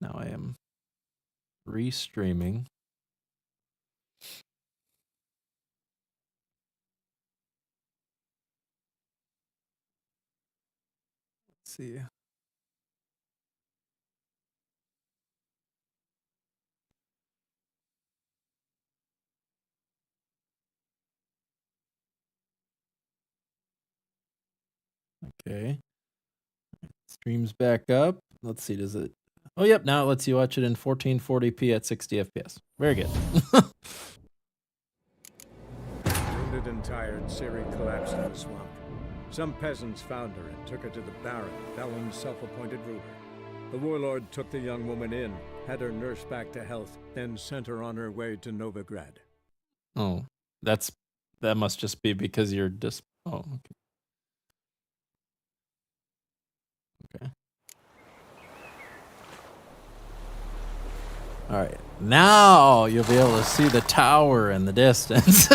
Now I am restreaming. Let's see. Okay. Streams back up. Let's see, does it... Oh, yep, now it lets you watch it in 1440p at 60 FPS. Very good. Wounded and tired, Siri collapsed in the swamp. Some peasants found her and took her to the Baron, Belen's self-appointed ruler. The warlord took the young woman in, had her nursed back to health, then sent her on her way to Novigrad. Oh, that must just be because you're just... Oh, okay. Okay. All right. Now you'll be able to see the tower in the distance.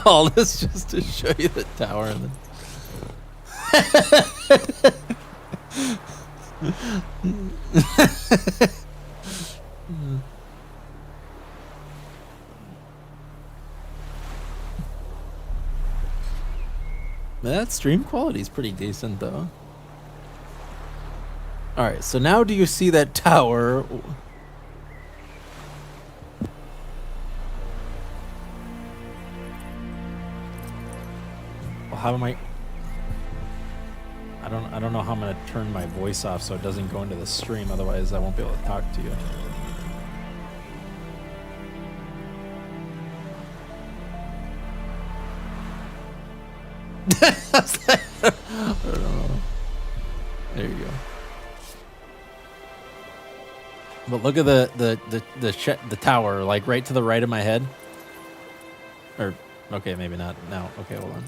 All this just to show you the tower in the... That stream quality is pretty decent, though. All right, so now do you see that tower? Well, how am I don't know how I'm gonna turn my voice off so it doesn't go into the stream, otherwise I won't be able to talk to you. I don't know. There you go. But look at the tower, like right to the right of my head. Or okay, maybe not now. Okay, hold on.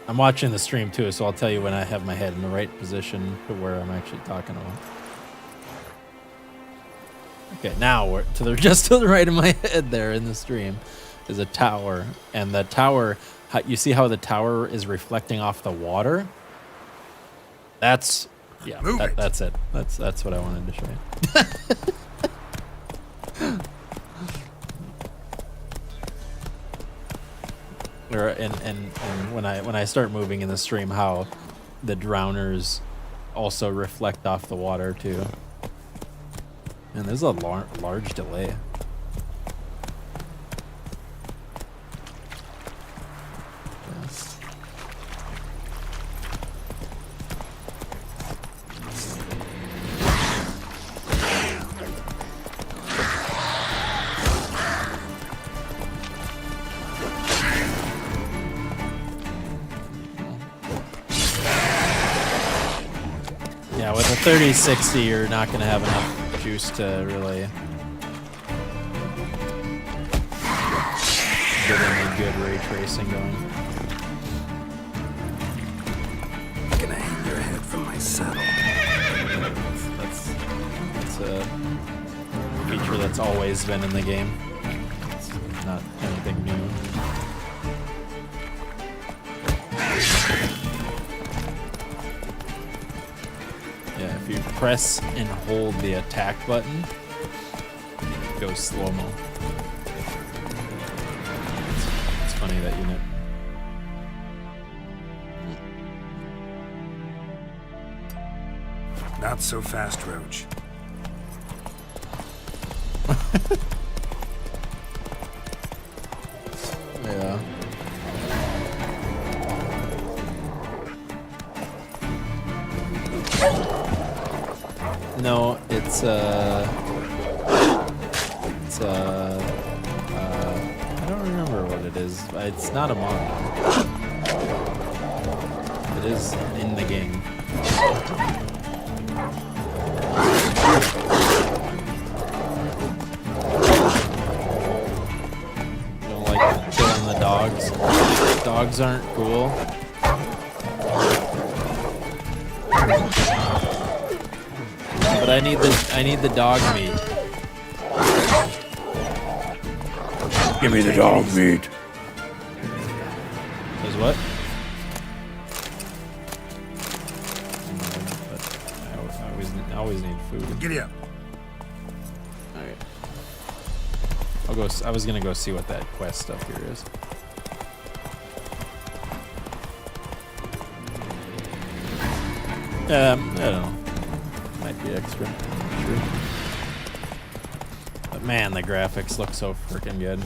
I'm watching the stream too, so I'll tell you when I have my head in the right position to where I'm actually talking about. Okay, now we're just to the right of my head there in the stream is a tower, and the tower, you see how the tower is reflecting off the water? That's that's it. That's what I wanted to show you. And when I start moving in the stream, how the drowners also reflect off the water too. And there's a large delay. Yes. Yeah, with a 3060, you're not going to have enough juice to really get any good ray tracing going. I'm gonna hang your head from my saddle. That's a feature that's always been in the game. It's not anything new. Yeah, if you press and hold the attack button, it goes slow-mo. It's funny that unit. Not so fast, Roach. Yeah. No, it's I don't remember what it is. It's not a mod. It is in the game. You don't like killing the dogs? Dogs aren't cool. But I need the dog meat. Give me the dog meat. Says what? I always need food. Giddy up. All right. I'll go. I was gonna go see what that quest stuff here is. I don't know. Might be extra. Sure. But man, the graphics look so freaking good.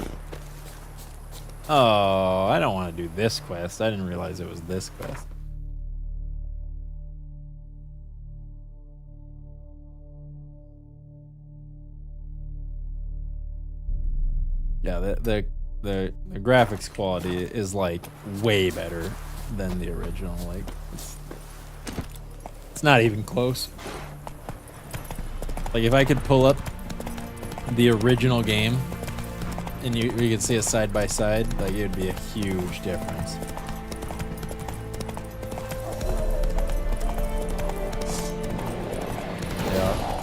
Oh, I don't want to do this quest. I didn't realize it was this quest. Yeah, the graphics quality is like way better than the original. Like it's not even close. Like if I could pull up the original game and you could see it side by side, like it would be a huge difference. Yeah.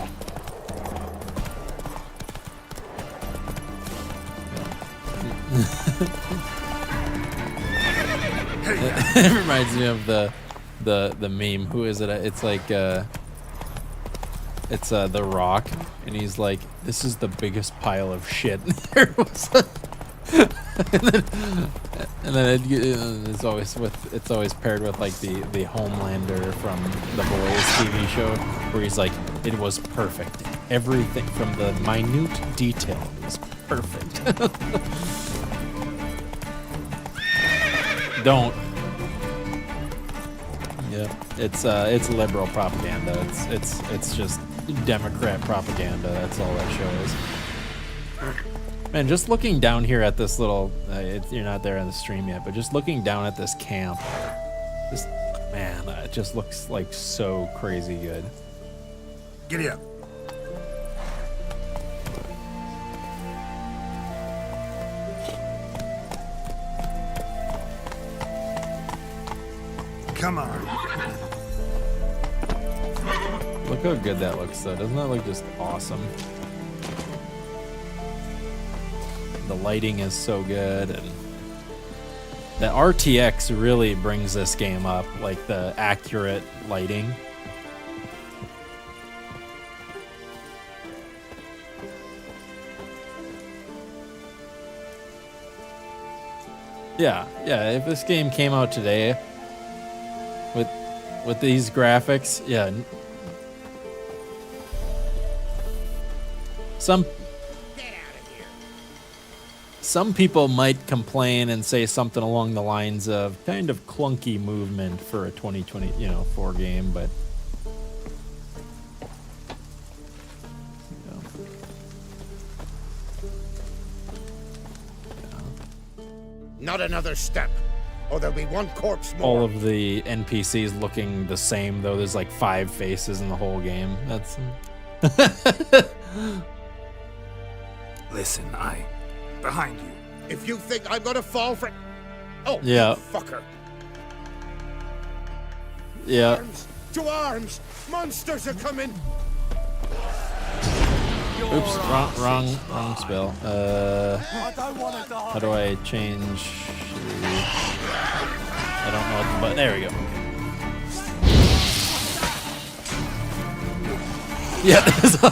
It reminds me of the meme. Who is it? It's like it's The Rock, and he's like, "This is the biggest pile of shit." There was and then it's always paired with like the Homelander from The Boys TV show, where he's like, "It was perfect. Everything from the minute detail was perfect." Don't. Yeah, it's liberal propaganda. It's just Democrat propaganda. That's all that show is. Man, just looking down here at this little, you're not there on the stream yet, but just looking down at this camp, just man, it just looks like so crazy good. Giddy up. Come on. Look how good that looks, though. Doesn't that look just awesome? The lighting is so good, and the RTX really brings this game up, like the accurate lighting. Yeah, if this game came out today with these graphics, yeah. Some people might complain and say something along the lines of kind of clunky movement for a 2024 game, but Not another step, or there'll be one corpse more. all of the NPCs looking the same, though there's like 5 faces in the whole game. That's Listen, behind you. If you think I'm gonna fall for... Oh, Yeah. you fucker. yeah. Arms! To arms! Monsters are coming! Oops, wrong spell. How do I change? I don't know what the button. There we go. Yeah, there's 3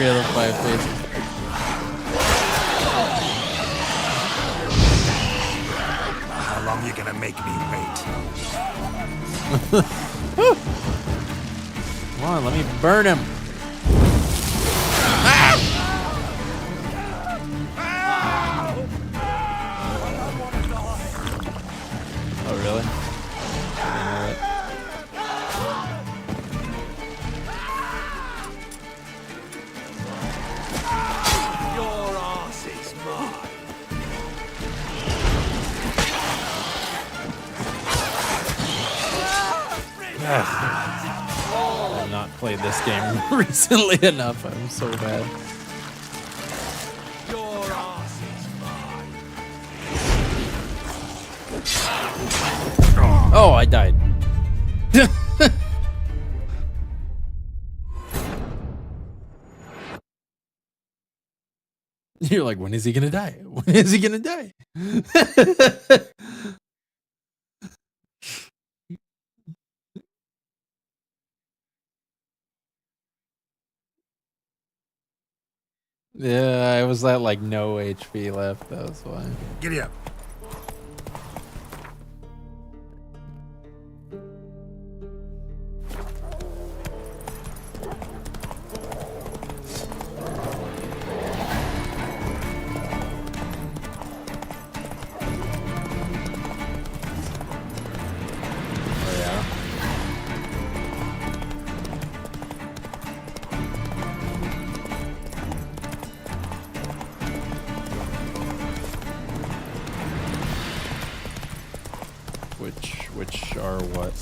of the 5 faces. How long you gonna make me wait? Come on, let me burn him. Oh, really? Your ass is mine. I've not played this game recently enough. I'm so bad. Your ass is mine. Oh, I died. You're like, when is he gonna die? When is he gonna die? Yeah, I was at like no HP left. That was why. Giddy up. Oh yeah. Which are what?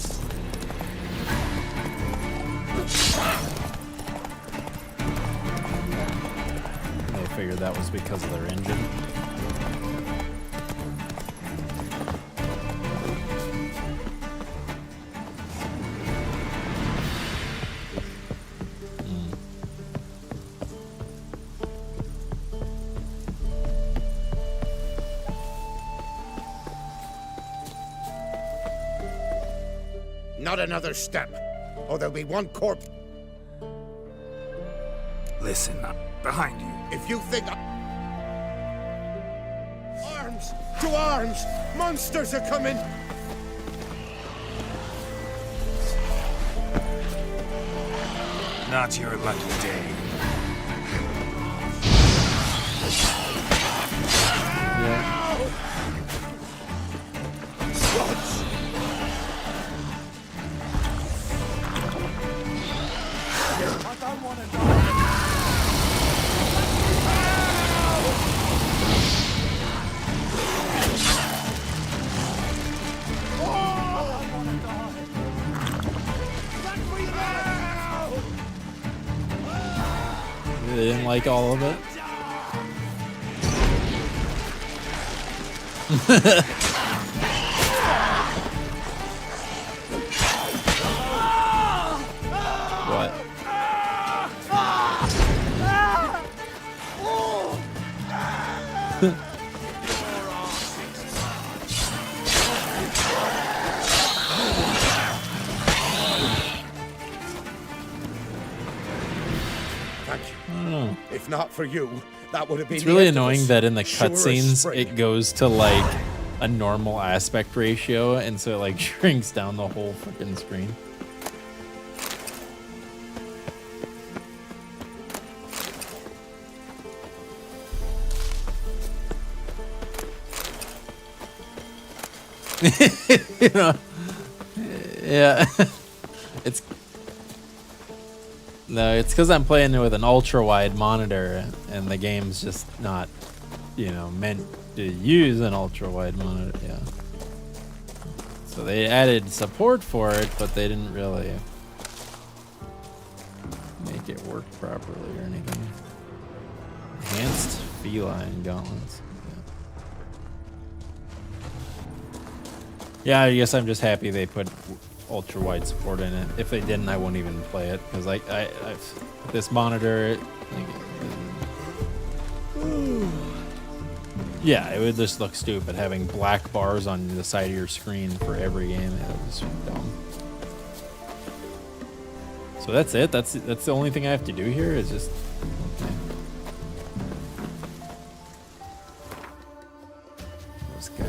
I figured that was because of their engine. Not another step, or there'll be one corpse. Listen, I'm behind you. If you think arms to arms, monsters are coming. Not your lucky day. Yeah. Slugs. They didn't like all of it. What? Thank you. I don't know. If not for you, that would have been. It's the really end of annoying us. that in the Sure as cutscenes spring. it goes to like a normal aspect ratio, and so it like shrinks down the whole fucking screen. You know, yeah. It's no, it's because I'm playing it with an ultra wide monitor, and the game's just not, meant to use an ultra wide monitor. Yeah. So they added support for it, but they didn't really make it work properly or anything. Enhanced feline gauntlets. Yeah, I guess I'm just happy they put ultra wide support in it. If they didn't, I wouldn't even play it because I this monitor. Yeah, it would just look stupid having black bars on the side of your screen for every game. It was dumb. So that's it. That's the only thing I have to do here is just. Okay. This guy.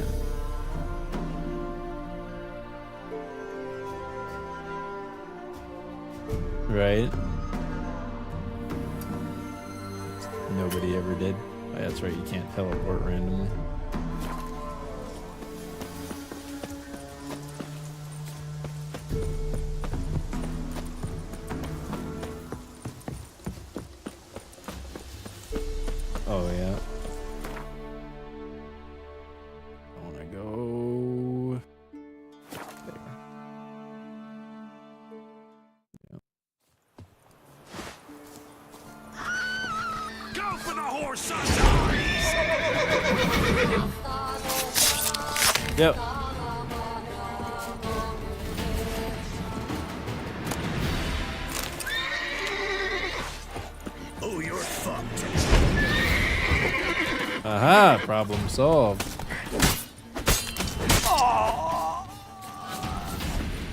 Right? Nobody ever did. Oh, that's right, you can't teleport randomly. Oh, yeah. I want to go there. Go for the horse eyes! Yep. Oh, you're fucked. Aha, problem solved.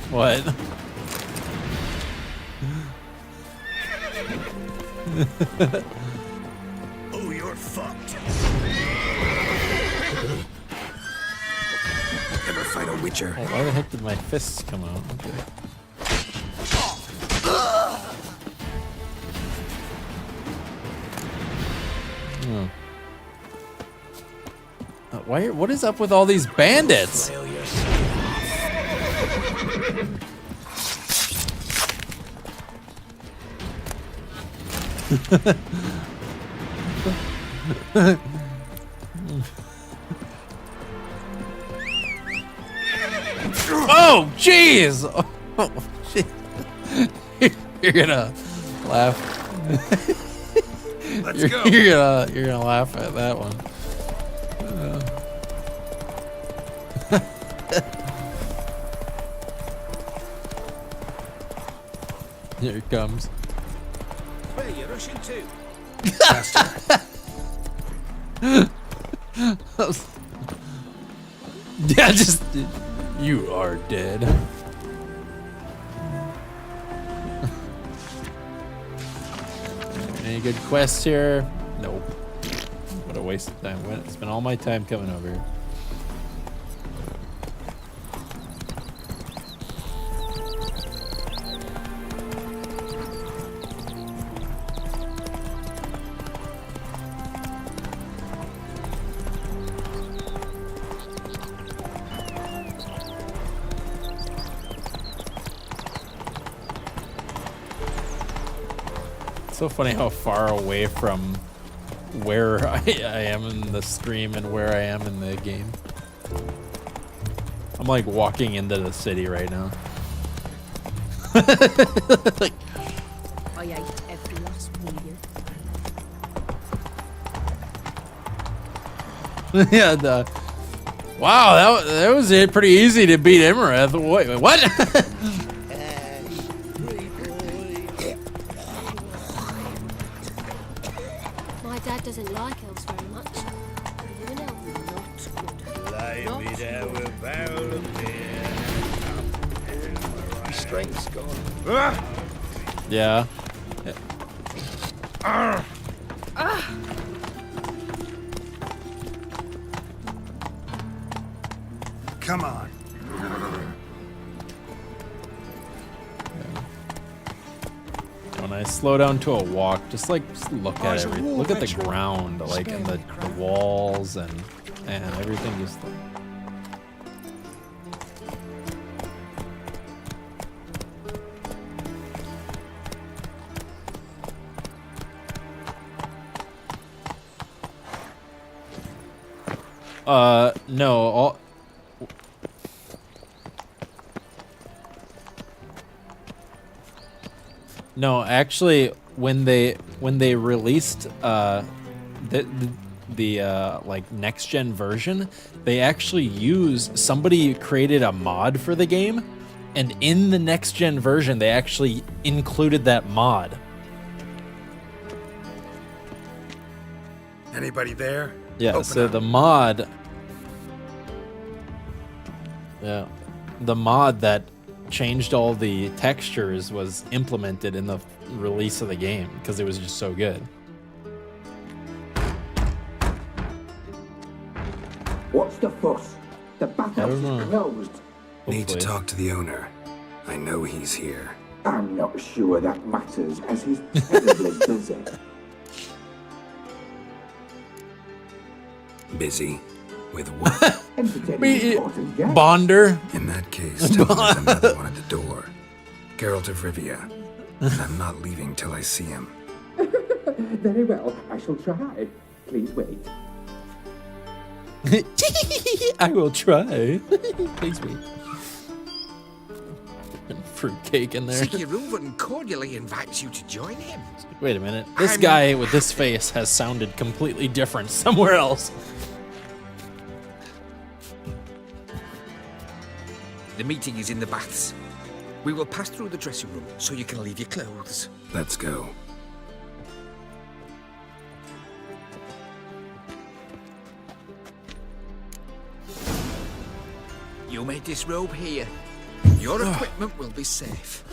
What? Witcher. Oh, why the heck did my fists come out? Okay. Hmm. What is up with all these bandits? Oh, jeez! Oh, shit. You're gonna laugh. Let's go. You're gonna laugh at that one. Here it comes. Where you rushing to? Yeah, just you are dead. Any good quests here? Nope. What a waste of time. Spent all my time coming over here. So funny how far away from where I am in the stream and where I am in the game. I'm like walking into the city right now. Like, I ate every last one of you. yeah, wow, that was pretty easy to beat Imareth. Wait, what? My dad doesn't like elves very much. You and elf are not good. Strength's gone. Yeah. Come on. When I slow down to a walk, just look at There's a everything. wall Look at the veteran. ground, like, and the walls and everything. Just no. No, actually, when they released the like next gen version, they actually somebody created a mod for the game, and in the next gen version, they actually included that mod. Anybody there? Yeah, Open so up. the mod that changed all the textures was implemented in the release of the game because it was just so good. What's the fuss? The bathhouse don't know. is closed. Need to Hopefully. talk to the owner. I know he's here. I'm not sure that matters, as he's terribly busy. Busy? With what? Entertaining important guests. Bonder. In that case, tell him there's another one at the door. Geralt of Rivia. And I'm not leaving till I see him. Very well, I shall try. Please wait. I will try. Please wait. Fruitcake in there. Reuven cordially invites you to join him. Wait a minute. This I'm- guy with this face has sounded completely different somewhere else. The meeting is in the baths. We will pass through the dressing room so you can leave your clothes. Let's go. You may disrobe here. Your equipment will be safe.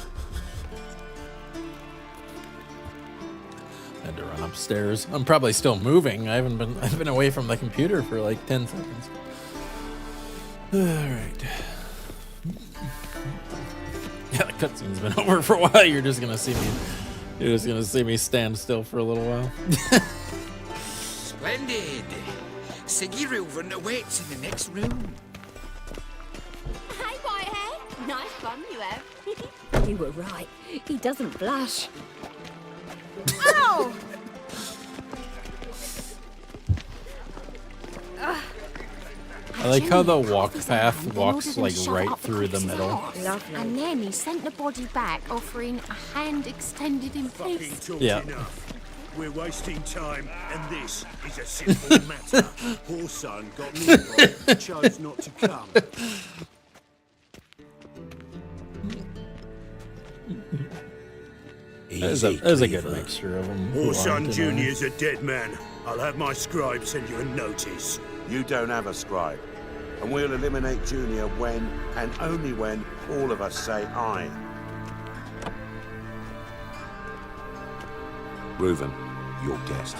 Had to run upstairs. I'm probably still moving. I've been away from the computer for like 10 seconds. All right. cutscene's been over for a while. You're just gonna see me stand still for a little while. Splendid. Siggy Reuven awaits in the next room. Hey, Whitehead. Nice bum you have. You were right. He doesn't blush. Ow! I like how the walk path walks like right through the middle. Lovely. And then he sent the body back, offering a hand extended in peace. Yeah. We're wasting time, and this is a simple matter. Poor son got nearby, chose not to come. There's a good mixture of them. Poor son Junior's a dead man. I'll have my scribe send you a notice. You don't have a scribe, and we'll eliminate Junior when, and only when, all of us say aye. Reuven, your guest.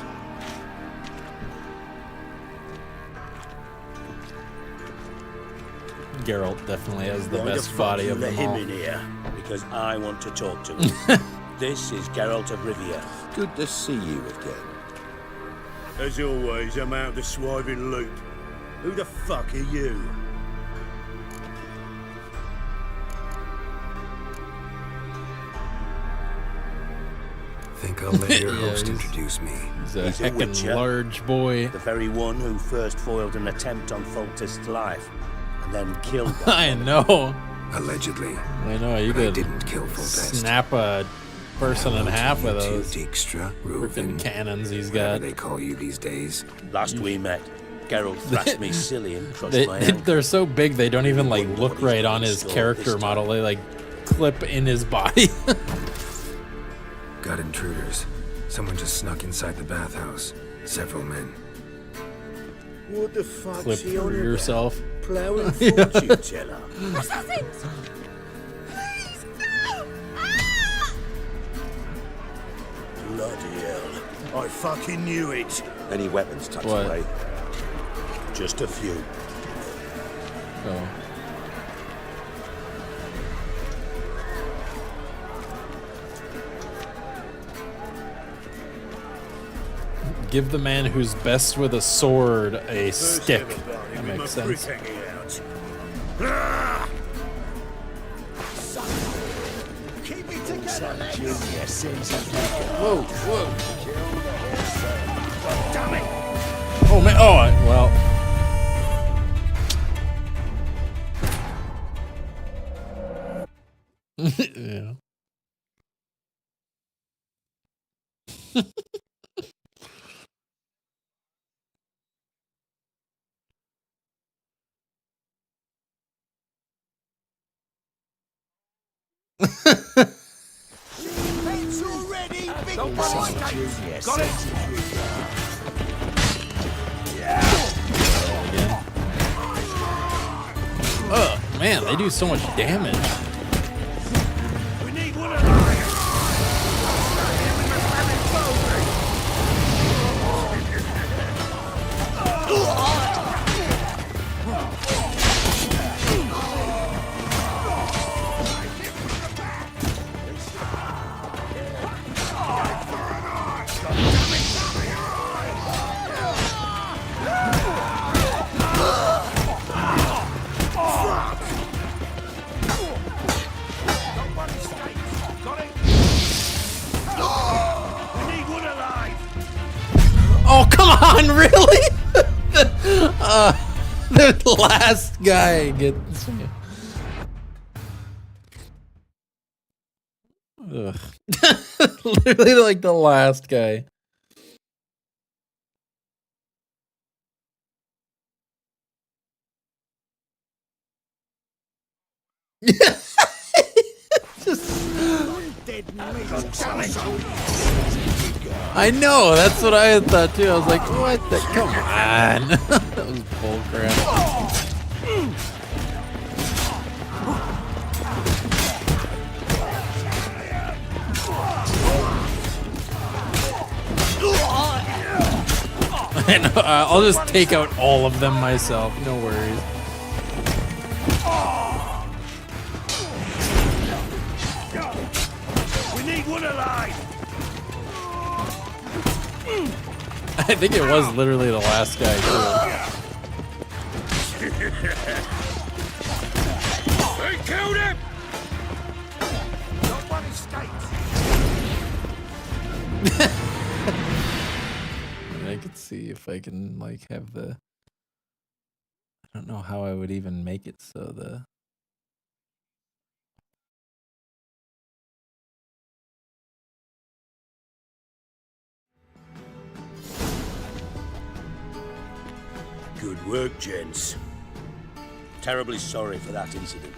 Geralt definitely has the best body of let them him all. in here, because I want to talk to him. This is Geralt of Rivia. Good to see you again. As always, I'm out of the swiving loop. Who the fuck are you? Think I'll let your Yeah, host he's- introduce me. He's a He's a heckin' witcher. large boy. The very one who first foiled an attempt on Foltest's life, and then killed them. I know. Allegedly. I know. You But I could didn't kill Foltest. snap a person in half with You those two Dijkstra, freaking Reuven, cannons he's whatever got. they call you these days. Last we met, Geralt thrashed me silly and crushed They, my ankle. they're so big they don't even like Wonder look what he's right got on in his store character this time. model. They like clip in his body. Got intruders. Someone just snuck inside the bathhouse. Several men. What the fuck's Clip he on through about? yourself. Plowing fortune teller. Assassins! Please, no! Ah! Bloody hell. I fucking knew it. Any weapons tucked What? away? Just a few. Oh. Give the man who's best with a sword a stick. Everybody That with makes my prick sense. hanging out. Ah! Keep it together, Junior says Whoa, whoa. Damn it. Oh man. Oh, well. Yeah. It's already big mistake. Got it. Again. Oh man, they do so much damage. We need one of those. Oh come on, really? The last guy gets. Ugh. Literally like the last guy. I know, that's what I had thought too. I was like, what the? Come on. That was bullcrap. I know, I'll just take out all of them myself. No worries. need one alive! I think it was literally the last guy too. They killed him! Not one escaped. I could see if I can like have the. I don't know how I would even make it so the. Good work, gents. Terribly sorry for that incident.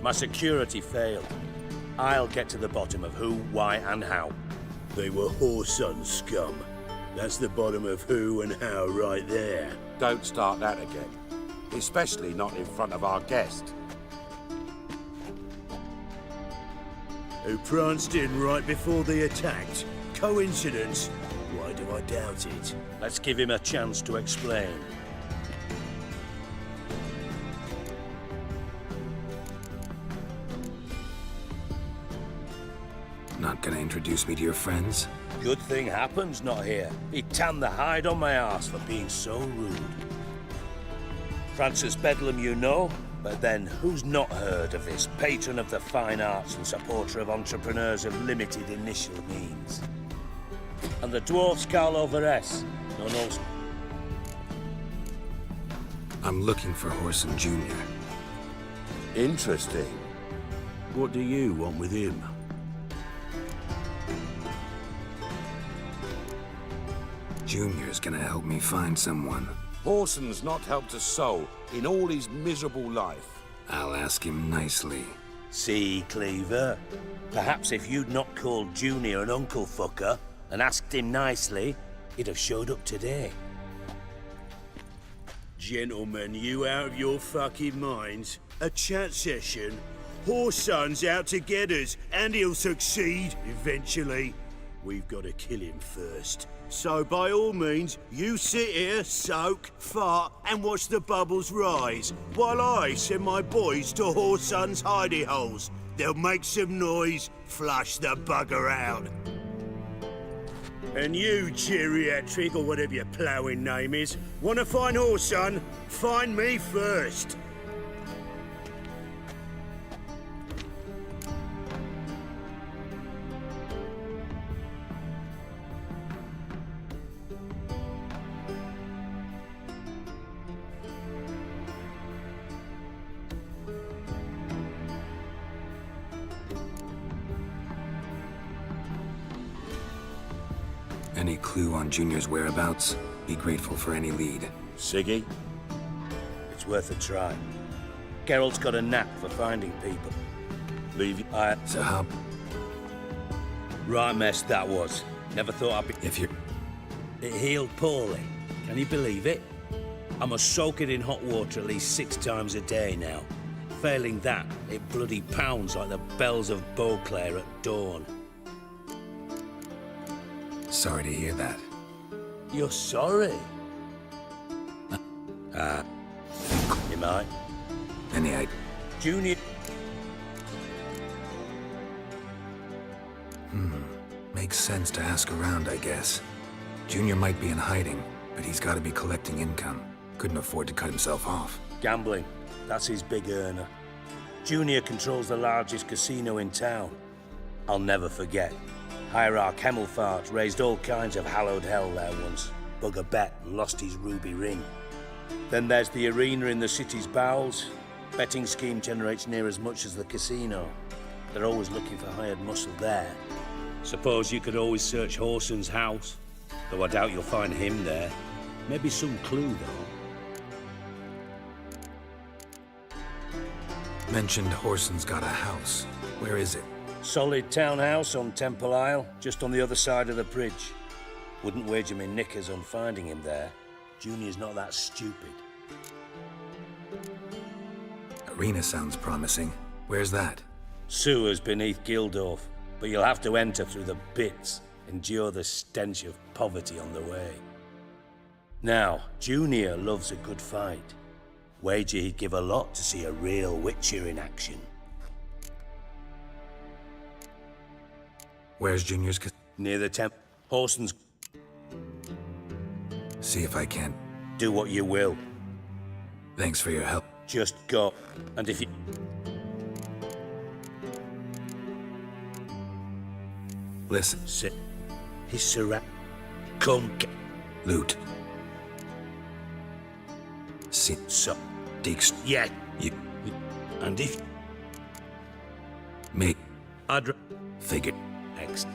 My security failed. I'll get to the bottom of who, why, and how. They were Whoreson scum. That's the bottom of who and how right there. Don't start that again. Especially not in front of our guest. Who pranced in right before they attacked. Coincidence? Why do I doubt it? Let's give him a chance to explain. Not gonna introduce me to your friends? Good thing Happen's not here. He tanned the hide on my arse for being so rude. Francis Bedlam you know, but then who's not heard of this patron of the fine arts and supporter of entrepreneurs of limited initial means? And the dwarf's Carlo Veres, known also... I'm looking for Whoreson Jr. Interesting. What do you want with him? Junior's gonna help me find someone. Whoreson's not helped a soul in all his miserable life. I'll ask him nicely. See, Cleaver? Perhaps if you'd not called Junior an uncle fucker and asked him nicely, he'd have showed up today. Gentlemen, you out of your fucking minds? A chat session? Whoreson's out to get us, and he'll succeed, eventually. We've got to kill him first. So by all means, you sit here, soak, fart, and watch the bubbles rise, while I send my boys to Whoreson's hidey holes. They'll make some noise, flush the bugger out. And you, geriatric, or whatever your ploughing name is, want to find Whoreson? Find me first. Any clue on Junior's whereabouts? Be grateful for any lead. Siggy? It's worth a try. Geralt's got a knack for finding people. Leave I... So how... Right mess that was. Never thought I'd be... If you're... It healed poorly. Can you believe it? I must soak it in hot water at least 6 times a day now. Failing that, it bloody pounds like the bells of Beauclair at dawn. Sorry to hear that. You're sorry? You might. Any idea? Junior... Makes sense to ask around, I guess. Junior might be in hiding, but he's gotta be collecting income. Couldn't afford to cut himself off. Gambling. That's his big earner. Junior controls the largest casino in town. I'll never forget. Hierarch Hemmelfart raised all kinds of hallowed hell there once. Bug a bet and lost his ruby ring. Then there's the arena in the city's bowels. Betting scheme generates near as much as the casino. They're always looking for hired muscle there. Suppose you could always search Whoreson's house. Though I doubt you'll find him there. Maybe some clue, though. Mentioned Whoreson's got a house. Where is it? Solid townhouse on Temple Isle, just on the other side of the bridge. Wouldn't wager me knickers on finding him there. Junior's not that stupid. Arena sounds promising. Where's that? Sewers beneath Gildorf, but you'll have to enter through the bits, endure the stench of poverty on the way. Now, Junior loves a good fight. Wager he'd give a lot to see a real Witcher in action. Where's Junior's Near the temp. Horson's. See if I can. Do what you will. Thanks for your help. Just go. And if you... Listen. Sit. He's surrounded. Come. Loot. See. So. Deeks. Yeah. You. And if... Me. I'd... Figured. Next.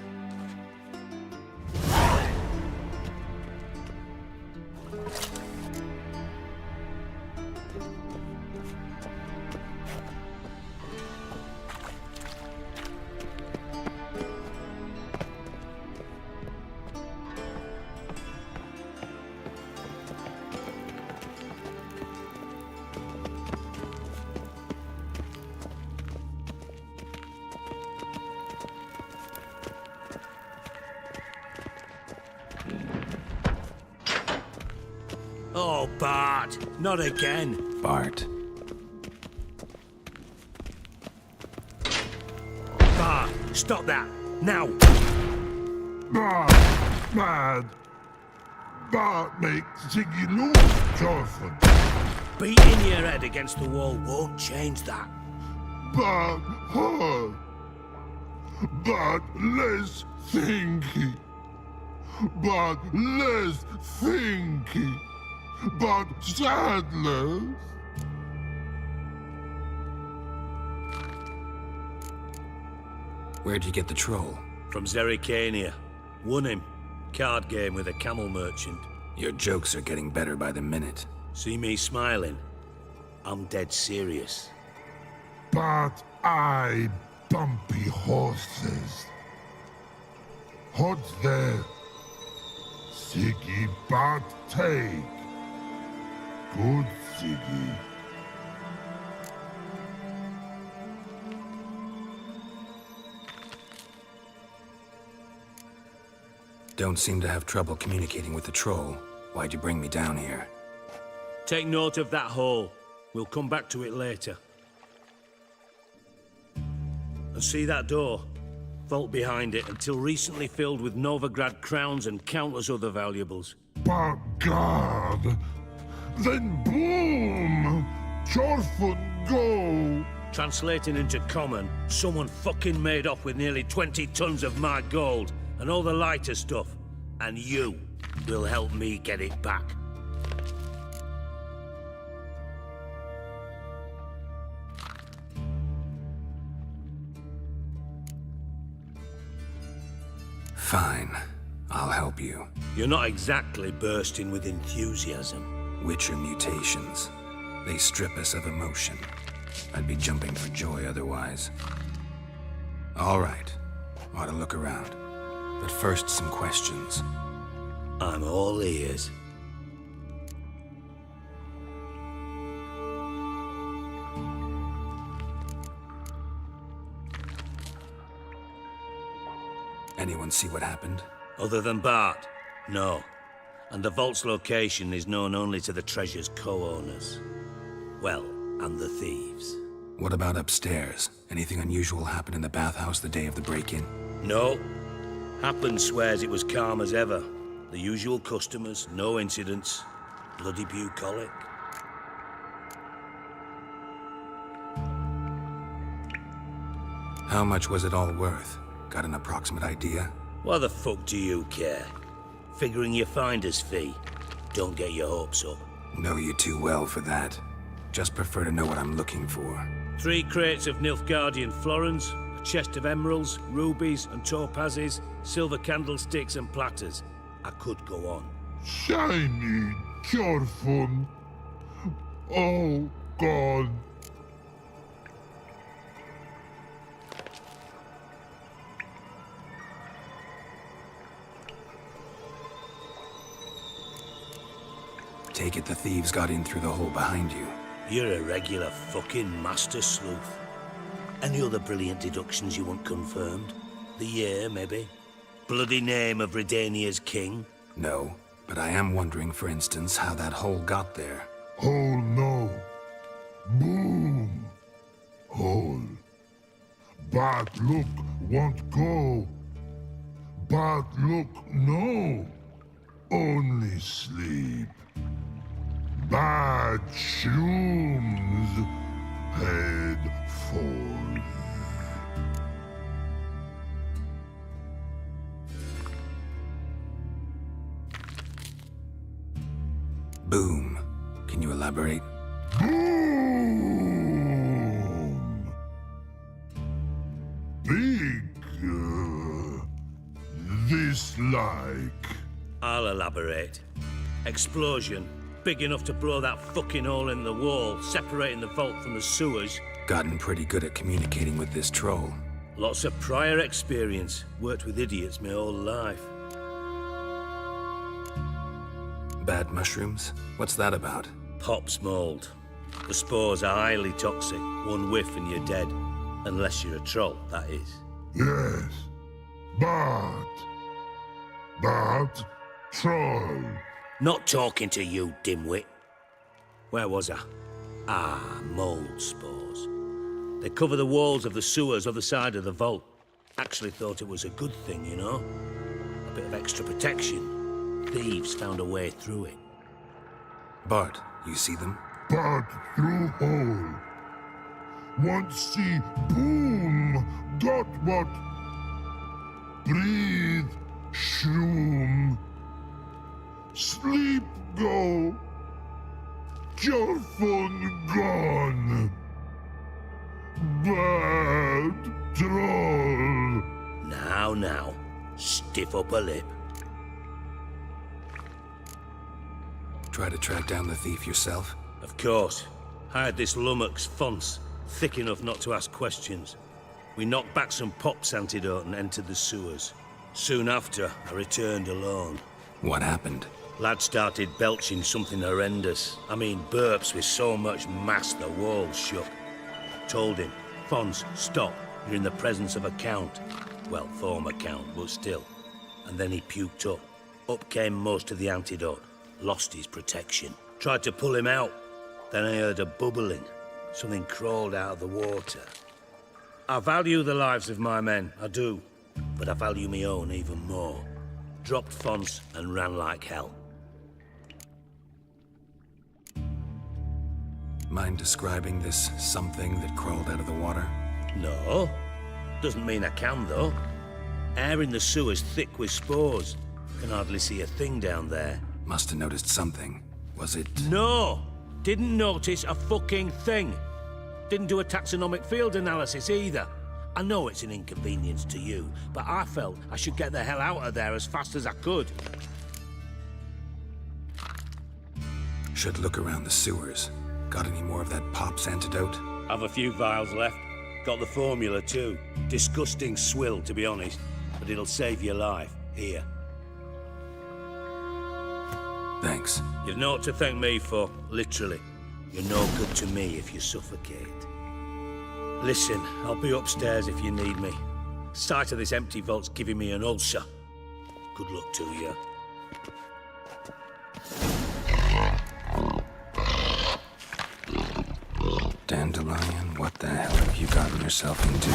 Oh, Bart! Not again! Bart. Bart! Stop that! Now! Bart! Bad! Bart makes Ziggy lose, Thorfinn. Beating your head against the wall won't change that. Bart hard. Bart less thinky. Bart less thinky. But sadness. Where'd you get the troll? From Zerrikania. Won him. Card game with a camel merchant. Your jokes are getting better by the minute. See me smiling? I'm dead serious. But I bumpy horses. What's there? Ziggy Bart take. Good Ziggy. Don't seem to have trouble communicating with the troll. Why'd you bring me down here? Take note of that hole. We'll come back to it later. And see that door? Vault behind it, until recently filled with Novigrad crowns and countless other valuables. But God! Then boom! Thorfinn go! Translating into common, someone fucking made off with nearly 20 tons of my gold and all the lighter stuff. And you will help me get it back. Fine. I'll help you. You're not exactly bursting with enthusiasm. Witcher mutations. They strip us of emotion. I'd be jumping for joy otherwise. All right. Ought to look around. But first, some questions. I'm all ears. Anyone see what happened? Other than Bart? No. And the vault's location is known only to the treasure's co-owners. Well, and the thieves. What about upstairs? Anything unusual happen in the bathhouse the day of the break-in? No. Happen swears it was calm as ever. The usual customers, no incidents. Bloody bucolic. How much was it all worth? Got an approximate idea? Why the fuck do you care? Figuring your finder's fee. Don't get your hopes up. Know you too well for that. Just prefer to know what I'm looking for. 3 crates of Nilfgaardian florins, a chest of emeralds, rubies and topazes, silver candlesticks and platters. I could go on. Shiny Thorfinn. Oh, God. Take it the thieves got in through the hole behind you. You're a regular fucking master sleuth. Any other brilliant deductions you want confirmed? The year, maybe? Bloody name of Redania's king? No, but I am wondering, for instance, how that hole got there. Hole no. Boom. Hole. But look, won't go. But look, no. Only sleep. Bad shrooms head for. Boom. Can you elaborate? Boom! Big, this like. I'll elaborate. Explosion. Big enough to blow that fucking hole in the wall, separating the vault from the sewers. Gotten pretty good at communicating with this troll. Lots of prior experience. Worked with idiots my whole life. Bad mushrooms? What's that about? Pop's mold. The spores are highly toxic. One whiff and you're dead. Unless you're a troll, that is. Yes, but troll. Not talking to you, dimwit. Where was I? Ah, mold spores. They cover the walls of the sewers other side of the vault. Actually thought it was a good thing, you know? A bit of extra protection. Thieves found a way through it. Bart, you see them? But through hole. Want see boom, got what? Breathe, shroom. Sleep go. Your phone gone. Bad troll. Now, stiff upper lip. Try to track down the thief yourself? Of course. Hired this lummox, Fons, thick enough not to ask questions. We knocked back some Pop's antidote and entered the sewers. Soon after, I returned alone. What happened? Lad started belching something horrendous. I mean, burps with so much mass the walls shook. Told him, Fons, stop. You're in the presence of a count. Well, former count, but still. And then he puked up. Up came most of the antidote. Lost his protection. Tried to pull him out. Then I heard a bubbling. Something crawled out of the water. I value the lives of my men, I do. But I value my own even more. Dropped Fons and ran like hell. Mind describing this something that crawled out of the water? No. Doesn't mean I can, though. Air in the sewer's thick with spores. Can hardly see a thing down there. Must have noticed something. Was it... No! Didn't notice a fucking thing. Didn't do a taxonomic field analysis either. I know it's an inconvenience to you, but I felt I should get the hell out of there as fast as I could. Should look around the sewers. Got any more of that Pop's antidote? Have a few vials left. Got the formula too. Disgusting swill, to be honest. But it'll save your life. Here. Thanks. You've naught to thank me for, literally. You're no good to me if you suffocate. Listen, I'll be upstairs if you need me. Sight of this empty vault's giving me an ulcer. Good luck to you. Dandelion, what the hell have you gotten yourself into?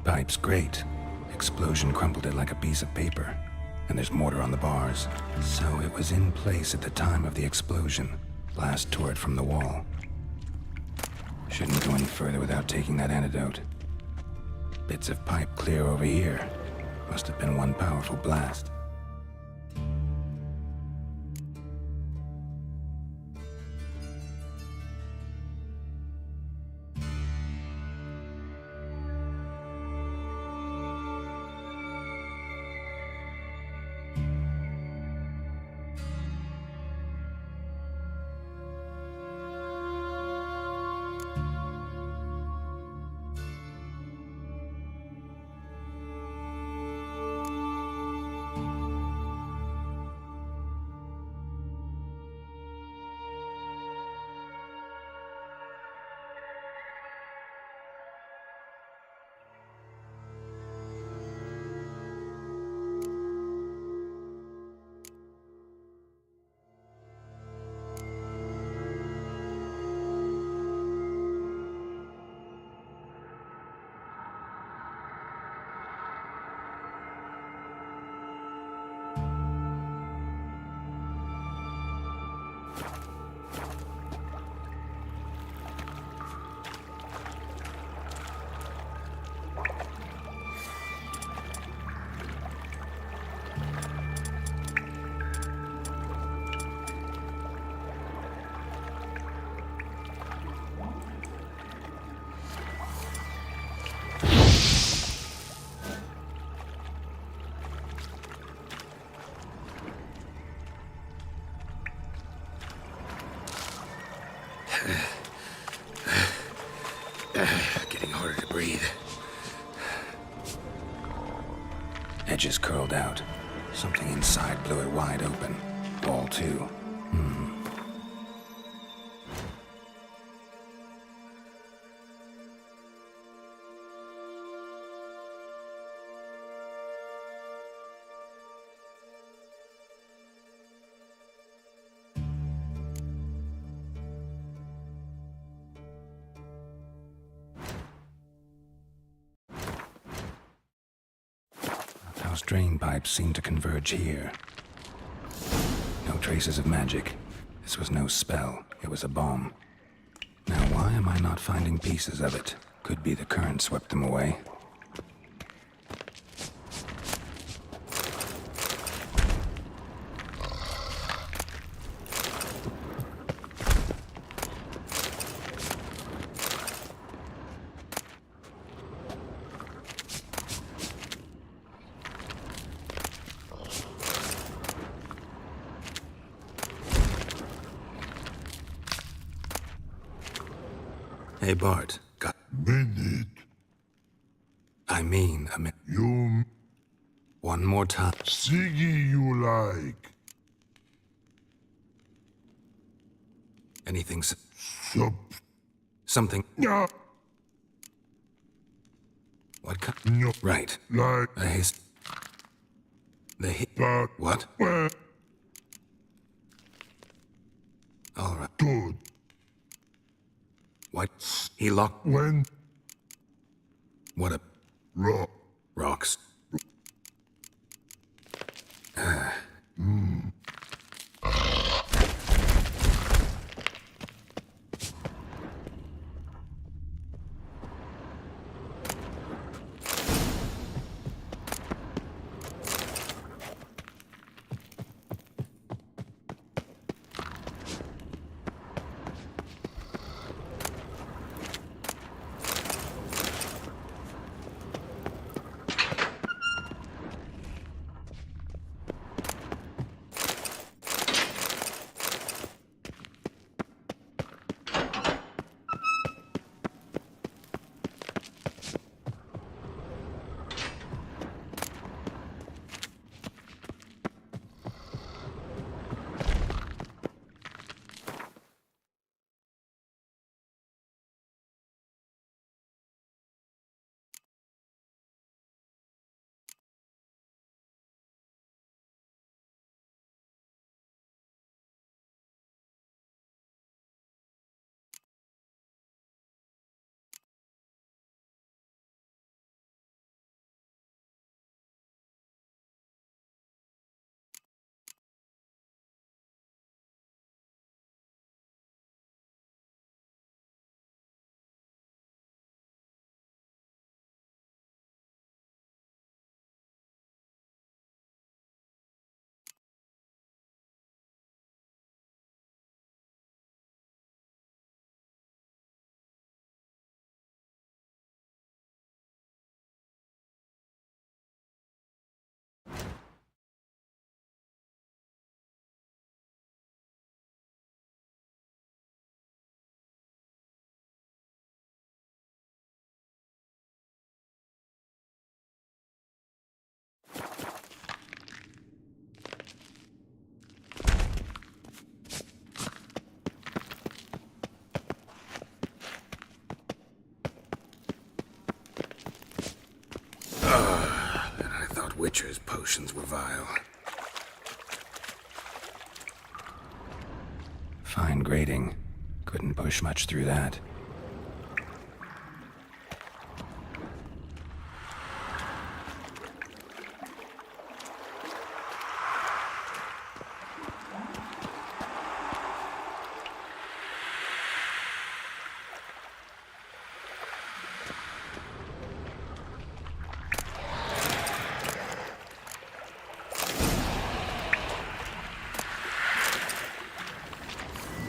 Pipe's great. Explosion crumpled it like a piece of paper. And there's mortar on the bars. So it was in place at the time of the explosion. Blast tore it from the wall. Shouldn't go any further without taking that antidote. Bits of pipe clear over here. Must have been one powerful blast. Getting harder to breathe. Edges curled out. Something inside blew it wide open. Wall too. House drain pipes seemed to converge here. No traces of magic. This was no spell. It was a bomb. Now why am I not finding pieces of it? Could be the current swept them away. Hey, Bart. Got... Minute. I mean, a minute. You... One more time. Siggy you like. Anything... Sup. Something... Yeah. What kind... No. Right. Like... A haste... The hit... That... What? All right. Good. What? He locked... When... What a... Rock. Rocks. Witcher's potions were vile. Fine grating. Couldn't push much through that.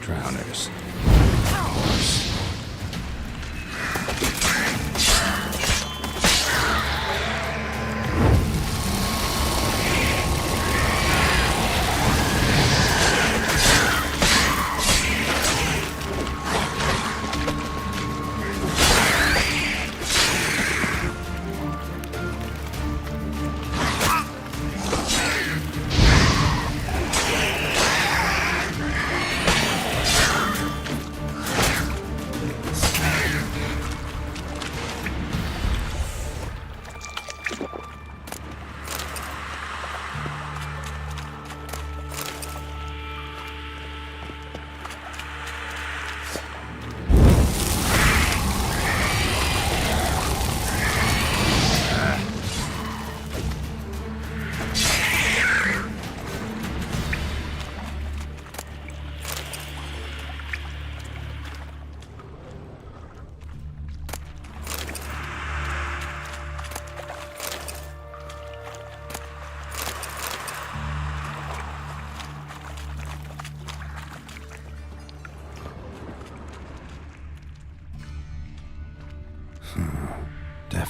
Drowners.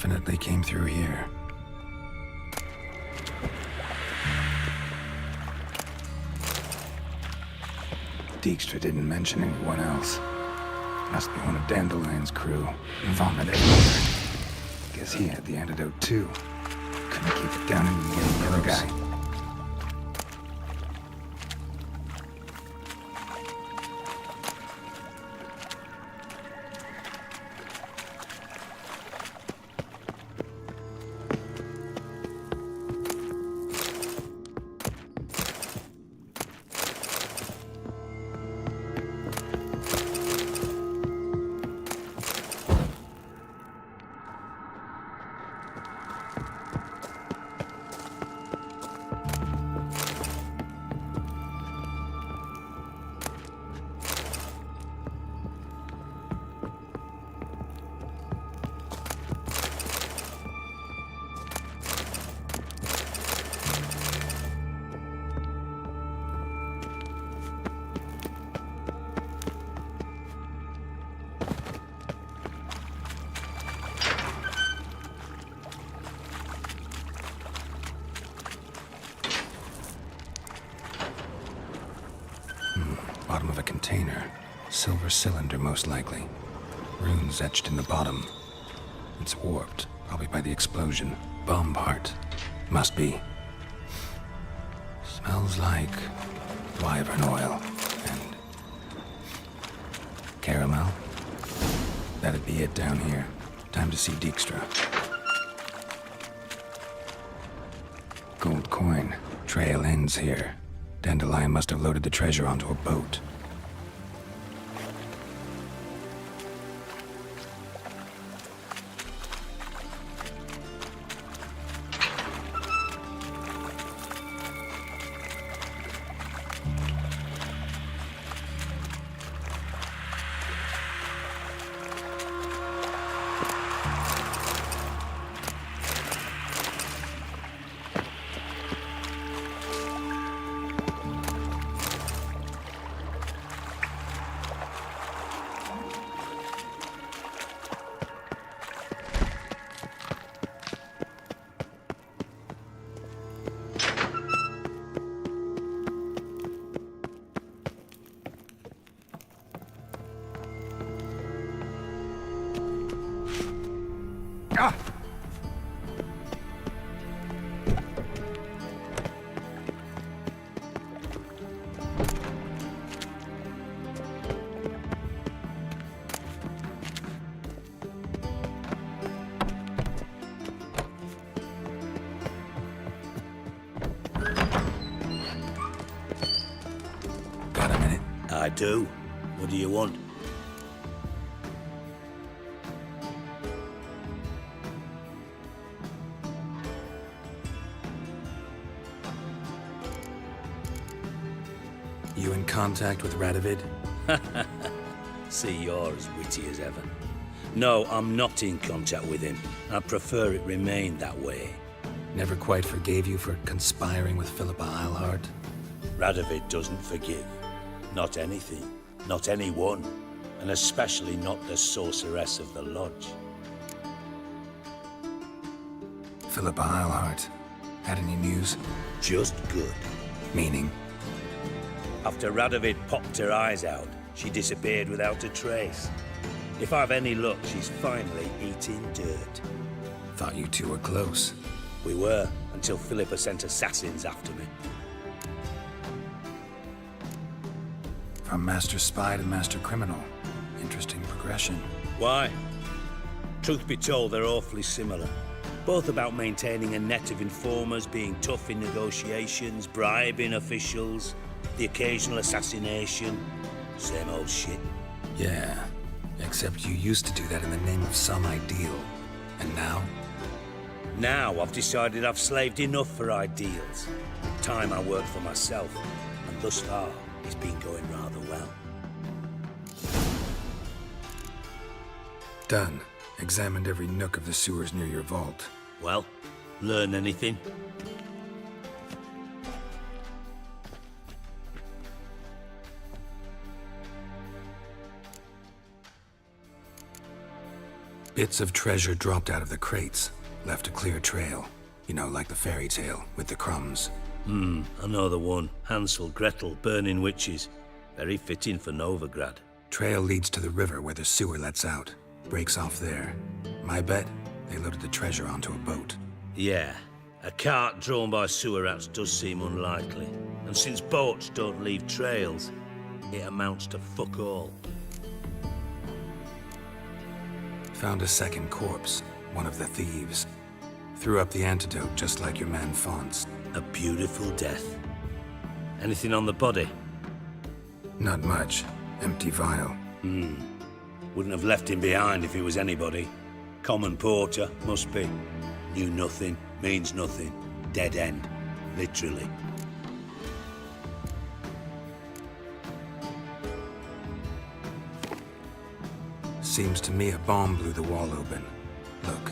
Definitely came through here. Dijkstra didn't mention anyone else. Must be one of Dandelion's crew. Vomit everywhere. Guess he had the antidote too. Couldn't keep it down and get the other guy. Bottom of a container. Silver cylinder, most likely. Runes etched in the bottom. It's warped, probably by the explosion. Bomb part. Must be. Smells like wyvern oil and caramel. That'd be it down here. Time to see Dijkstra. Gold coin. Trail ends here. Dandelion must have loaded the treasure onto a boat. Got a minute? I do. What do you want? You in contact with Radovid? See, you're as witty as ever. No, I'm not in contact with him. I prefer it remained that way. Never quite forgave you for conspiring with Philippa Eilhart? Radovid doesn't forgive. Not anything. Not anyone. And especially not the sorceress of the Lodge. Philippa Eilhart. Had any news? Just good. Meaning? After Radovid popped her eyes out, she disappeared without a trace. If I've any luck, she's finally eating dirt. Thought you two were close. We were, until Philippa sent assassins after me. From master spy to master criminal. Interesting progression. Why? Truth be told, they're awfully similar. Both about maintaining a net of informers, being tough in negotiations, bribing officials, the occasional assassination. Same old shit. Yeah, except you used to do that in the name of some ideal. And now? Now I've decided I've slaved enough for ideals. Time I work for myself, and thus far, it's been going rather well. Done. Examined every nook of the sewers near your vault. Well, learn anything? Bits of treasure dropped out of the crates, left a clear trail. You know, like the fairy tale with the crumbs. I know the one. Hansel, Gretel, burning witches. Very fitting for Novigrad. Trail leads to the river where the sewer lets out. Breaks off there. My bet, they loaded the treasure onto a boat. Yeah, a cart drawn by sewer rats does seem unlikely. And since boats don't leave trails, it amounts to fuck all. Found a second corpse, one of the thieves. Threw up the antidote just like your man Fonz. A beautiful death. Anything on the body? Not much. Empty vial. Wouldn't have left him behind if he was anybody. Common porter, must be. Knew nothing, means nothing. Dead end. Literally. Seems to me a bomb blew the wall open. Look.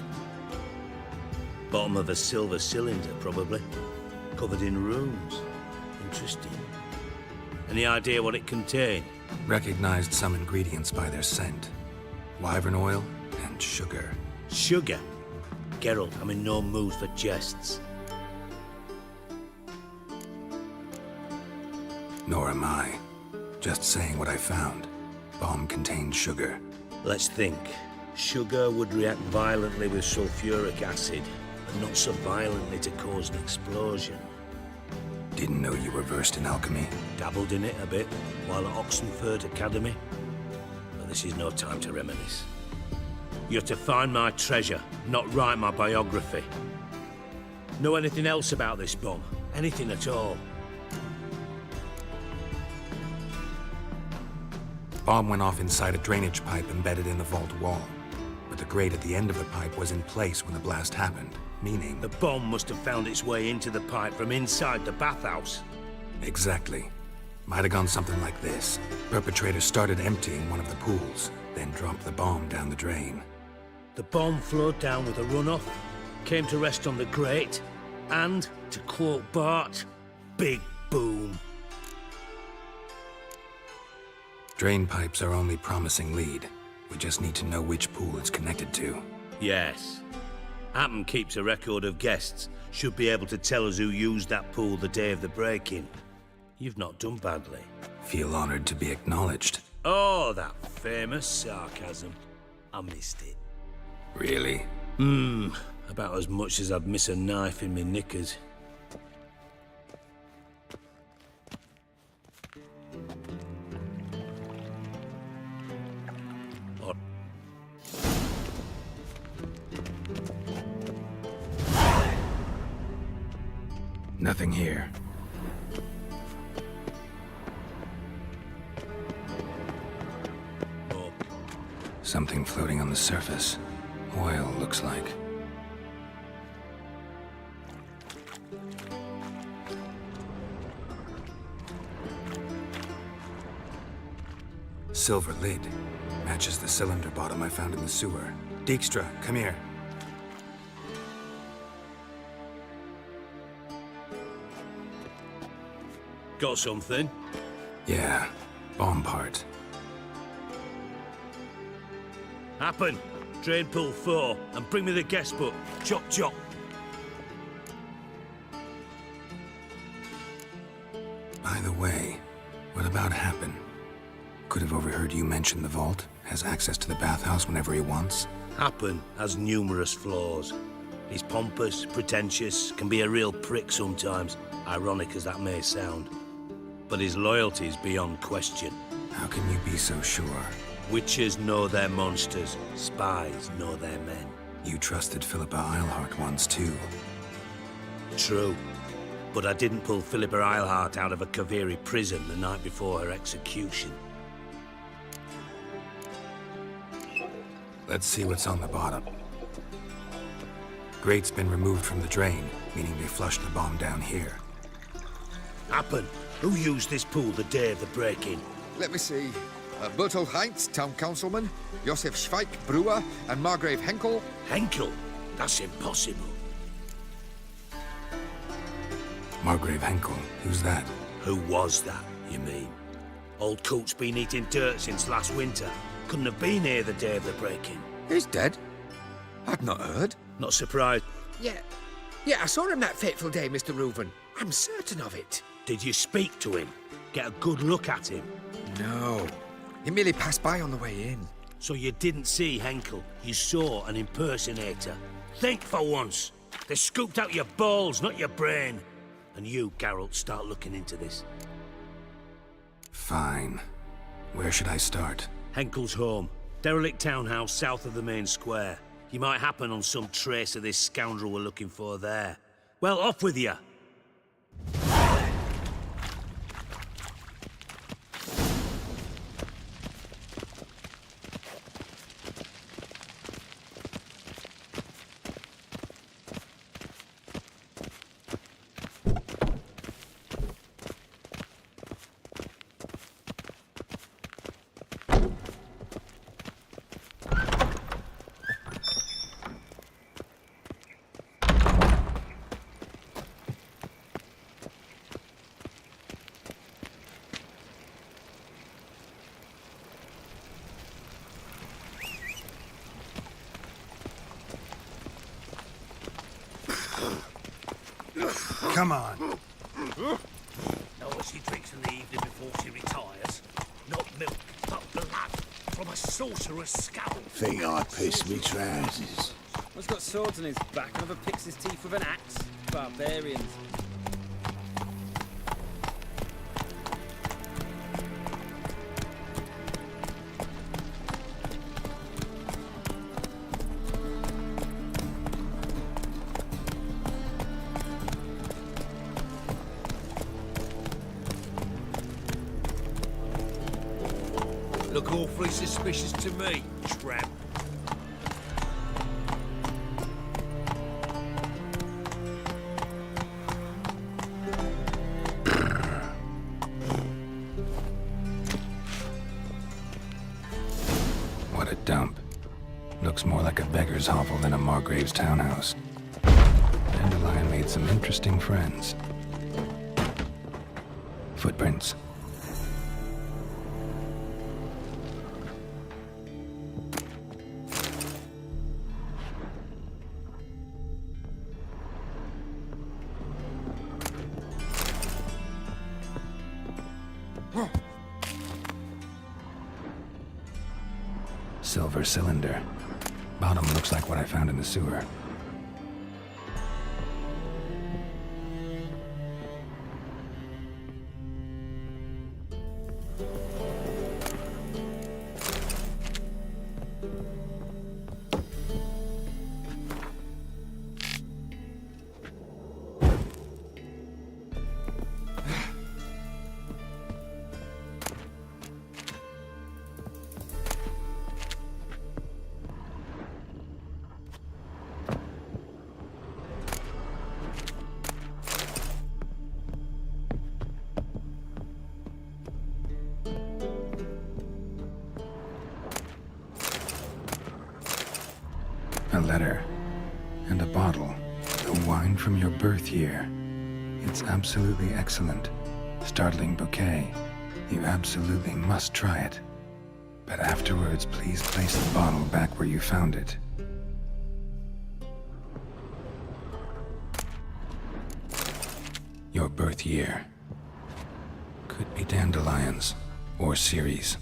Bottom of a silver cylinder, probably. Covered in runes. Interesting. Any idea what it contained? Recognized some ingredients by their scent. Wyvern oil and sugar. Sugar? Geralt, I'm in no mood for jests. Nor am I. Just saying what I found. Bomb contained sugar. Let's think. Sugar would react violently with sulfuric acid, but not so violently to cause an explosion. Didn't know you were versed in alchemy. Dabbled in it a bit while at Oxenford Academy. But this is no time to reminisce. You're to find my treasure, not write my biography. Know anything else about this bomb? Anything at all? Bomb went off inside a drainage pipe embedded in the vault wall. But the grate at the end of the pipe was in place when the blast happened, meaning... The bomb must have found its way into the pipe from inside the bathhouse. Exactly. Might have gone something like this. Perpetrator started emptying one of the pools, then dropped the bomb down the drain. The bomb flowed down with a runoff, came to rest on the grate, and, to quote Bart, big boom. Drain pipes are only promising lead. We just need to know which pool it's connected to. Yes. Hammond keeps a record of guests. Should be able to tell us who used that pool the day of the break-in. You've not done badly. Feel honored to be acknowledged. Oh, that famous sarcasm. I missed it. Really? About as much as I'd miss a knife in my knickers. Nothing here. Oh. Something floating on the surface. Oil, looks like. Silver lid. Matches the cylinder bottom I found in the sewer. Dijkstra, come here. Got something? Yeah, bomb part. Happen. Drain pool 4, and bring me the guest book. Chop chop. By the way, what about Happen? Could have overheard you mention the vault. Has access to the bathhouse whenever he wants. Happen has numerous flaws. He's pompous, pretentious, can be a real prick sometimes, ironic as that may sound. But his loyalty is beyond question. How can you be so sure? Witches know their monsters, spies know their men. You trusted Philippa Eilhart once too. True. But I didn't pull Philippa Eilhart out of a Kaviri prison the night before her execution. Let's see what's on the bottom. Grate's been removed from the drain, meaning they flushed the bomb down here. Happen. Who used this pool the day of the break-in? Let me see. Bertolt Heinz, town councilman, Josef Schweik, brewer, and Margrave Henkel. Henkel? That's impossible. Margrave Henkel? Who's that? Who was that, you mean? Old coot's been eating dirt since last winter. Couldn't have been here the day of the break-in. He's dead. I'd not heard. Not surprised. Yeah, I saw him that fateful day, Mr. Reuven. I'm certain of it. Did you speak to him? Get a good look at him? No, he merely passed by on the way in. So you didn't see Henkel, you saw an impersonator. Think for once. They scooped out your balls, not your brain. And you, Geralt, start looking into this. Fine. Where should I start? Henkel's home. Derelict townhouse south of the main square. You might happen on some trace of this scoundrel we're looking for there. Well, off with you. Come on. Know what she drinks in the evening before she retires? Not milk, but blood from a sorcerer's skull. Think I pissed me trousers. One's got swords on his back, another picks his teeth with an axe. Barbarians. Look awfully suspicious to me, tramp. What a dump. Looks more like a beggar's hovel than a Margrave's townhouse. Dandelion made some interesting friends. Footprints. Silver cylinder. Bottom looks like what I found in the sewer. A letter. And a bottle. The wine from your birth year. It's absolutely excellent. Startling bouquet. You absolutely must try it. But afterwards, please place the bottle back where you found it. Your birth year. Could be dandelions. Or Ceres.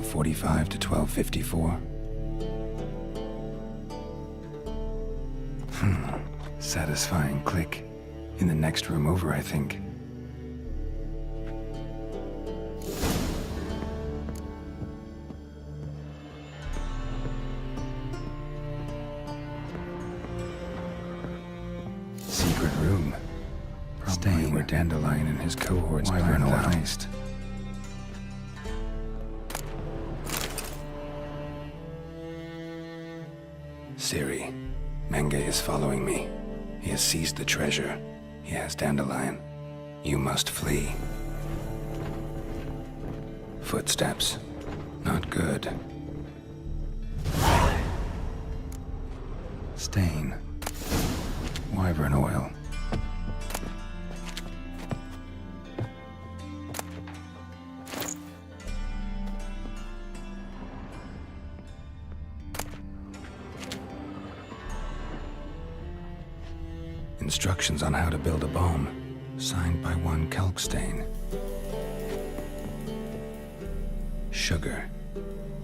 .45 to 12:54. Satisfying click. In the next room over, I think. Secret room. Staying where Dandelion and his cohorts plan the heist. Ciri, Menge is following me. He has seized the treasure. He has Dandelion. You must flee. Footsteps. Not good. Stain. Wyvern oil. Instructions on how to build a bomb, signed by one Kalkstain. Sugar,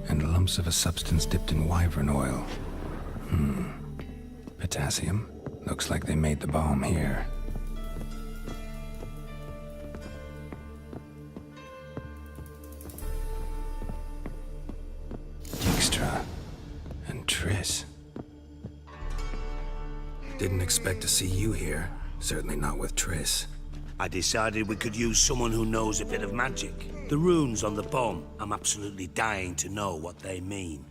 and lumps of a substance dipped in wyvern oil. Potassium? Looks like they made the bomb here. Dijkstra and Triss. Didn't expect to see you here. Certainly not with Triss. I decided we could use someone who knows a bit of magic. The runes on the bomb, I'm absolutely dying to know what they mean.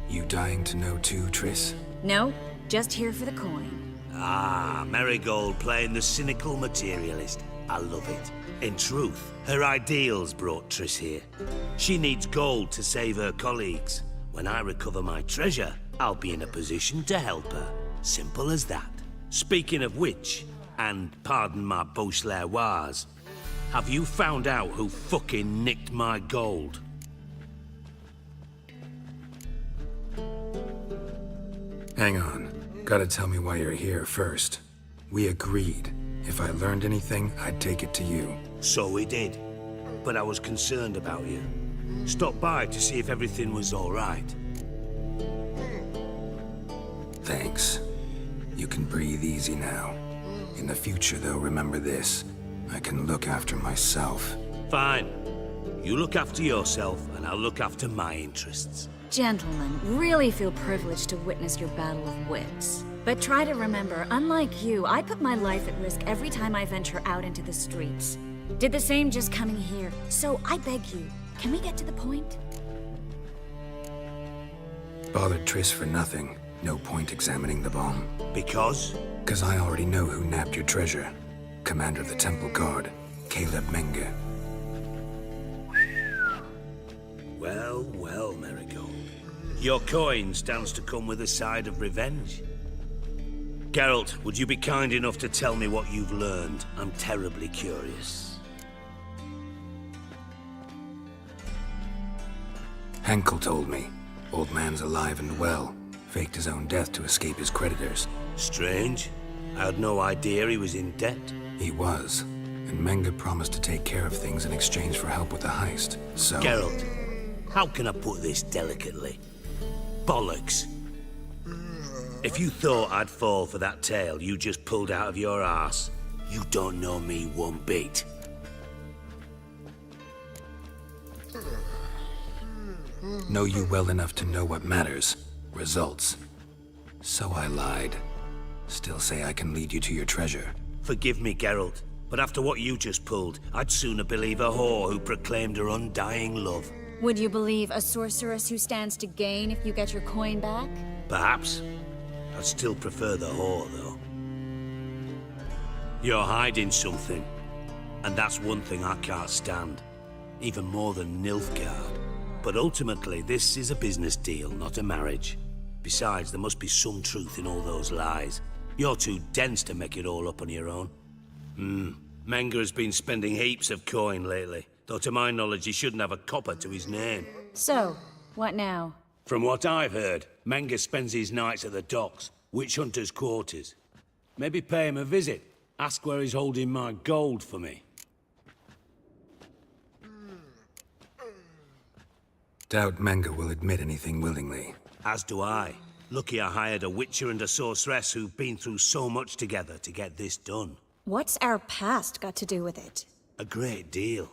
You dying to know too, Triss? No, just here for the coin. Ah, Marigold playing the cynical materialist. I love it. In truth, her ideals brought Triss here. She needs gold to save her colleagues. When I recover my treasure, I'll be in a position to help her. Simple as that. Speaking of which, and pardon my Beauclervois, have you found out who fucking nicked my gold? Hang on. Gotta tell me why you're here first. We agreed. If I learned anything, I'd take it to you. So we did. But I was concerned about you. Stopped by to see if everything was all right. Thanks. You can breathe easy now. In the future, though, remember this. I can look after myself. Fine. You look after yourself, and I'll look after my interests. Gentlemen, really feel privileged to witness your battle of wits. But try to remember, unlike you, I put my life at risk every time I venture out into the streets. Did the same just coming here. So I beg you, can we get to the point? Bothered Triss for nothing. No point examining the bomb. Because? Because I already know who nabbed your treasure. Commander of the Temple Guard, Caleb Menge. Well, well, Marigold. Your coin stands to come with a side of revenge. Geralt, would you be kind enough to tell me what you've learned? I'm terribly curious. Henkel told me. Old man's alive and well. Faked his own death to escape his creditors. Strange. I had no idea he was in debt. He was. And Menge promised to take care of things in exchange for help with the heist. So... Geralt, how can I put this delicately? Bollocks. If you thought I'd fall for that tale you just pulled out of your arse, you don't know me one bit. Know you well enough to know what matters. Results. So I lied. Still say I can lead you to your treasure. Forgive me, Geralt, but after what you just pulled, I'd sooner believe a whore who proclaimed her undying love. Would you believe a sorceress who stands to gain if you get your coin back? Perhaps. I'd still prefer the whore, though. You're hiding something, and that's one thing I can't stand. Even more than Nilfgaard. But ultimately, this is a business deal, not a marriage. Besides, there must be some truth in all those lies. You're too dense to make it all up on your own. Menge has been spending heaps of coin lately, though to my knowledge he shouldn't have a copper to his name. So, what now? From what I've heard, Menge spends his nights at the docks, witch hunters' quarters. Maybe pay him a visit. Ask where he's holding my gold for me. Doubt Menge will admit anything willingly. As do I. Lucky I hired a witcher and a sorceress who've been through so much together to get this done. What's our past got to do with it? A great deal.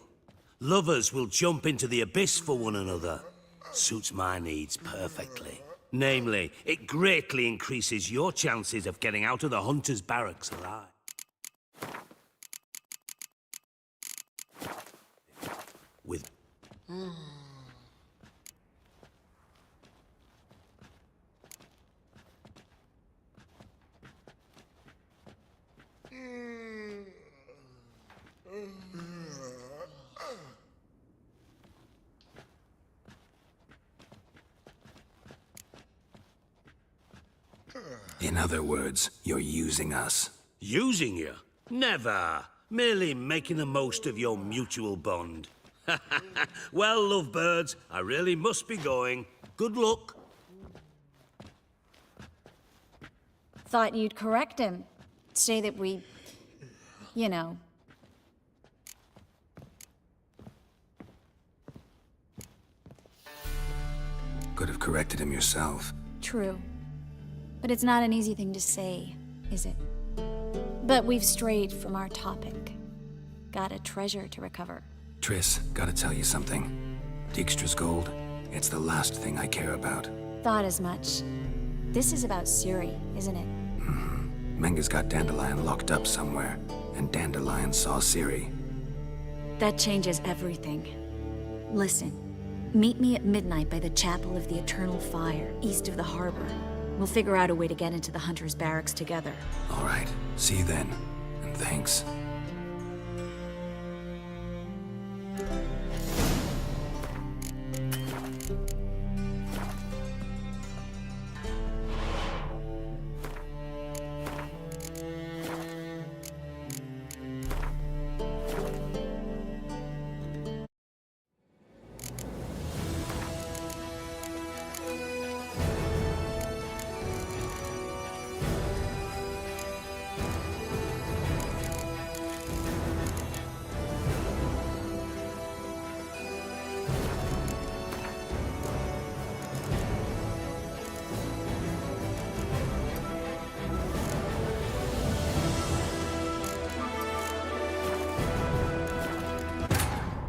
Lovers will jump into the abyss for one another. Suits my needs perfectly. Namely, it greatly increases your chances of getting out of the hunter's barracks alive. With... In other words, you're using us. Using you? Never. Merely making the most of your mutual bond. Well, lovebirds, I really must be going. Good luck. Thought you'd correct him. Say that we... you know... Could have corrected him yourself. True. But it's not an easy thing to say, is it? But we've strayed from our topic. Got a treasure to recover. Triss, gotta tell you something. Dijkstra's gold, it's the last thing I care about. Thought as much. This is about Ciri, isn't it? Menga's got Dandelion locked up somewhere, and Dandelion saw Ciri. That changes everything. Listen. Meet me at midnight by the Chapel of the Eternal Fire, east of the harbor. We'll figure out a way to get into the Hunter's barracks together. All right, see you then, and thanks.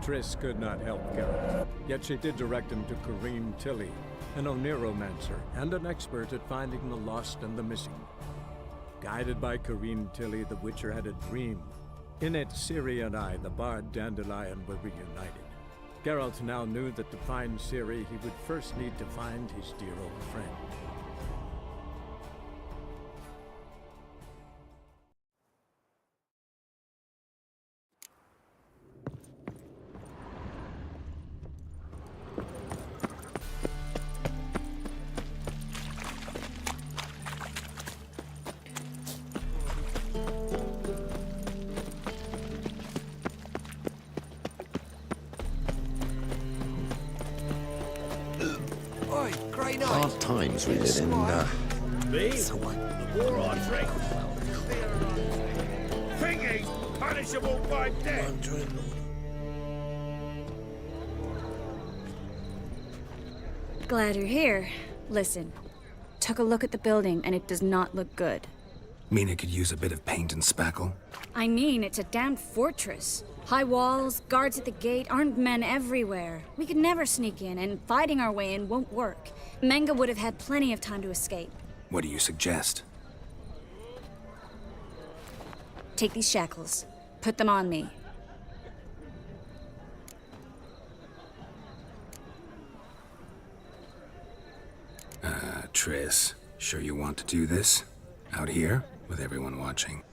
Triss could not help Geralt, yet she did direct him to Corrine Tilly, an Oniromancer and an expert at finding the lost and the missing. Guided by Corrine Tilly, the Witcher had a dream. In it, Ciri and I, the bard Dandelion, were reunited. Geralt now knew that to find Ciri, he would first need to find his dear old friend. Hard times we live in, The war on drink. Thingy, punishable by death. Glad you're here. Listen, took a look at the building and it does not look good. Mean it could use a bit of paint and spackle? I mean, it's a damn fortress. High walls, guards at the gate, armed men everywhere. We could never sneak in, and fighting our way in won't work. Menga would have had plenty of time to escape. What do you suggest? Take these shackles. Put them on me. Triss, sure you want to do this? Out here, with everyone watching?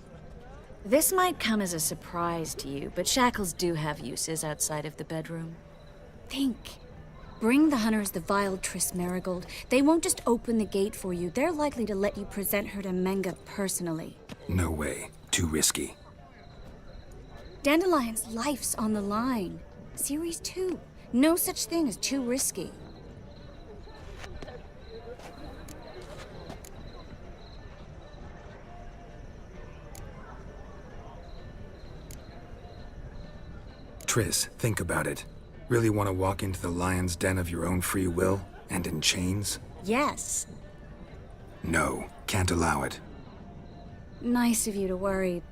This might come as a surprise to you, but shackles do have uses outside of the bedroom. Think. Bring the hunters the vile Triss Merigold. They won't just open the gate for you. They're likely to let you present her to Menga personally. No way. Too risky. Dandelion's life's on the line. Ciri's too. No such thing as too risky. Triss, think about it. Really want to walk into the lion's den of your own free will, and in chains? Yes. No, can't allow it. Nice of you to worry,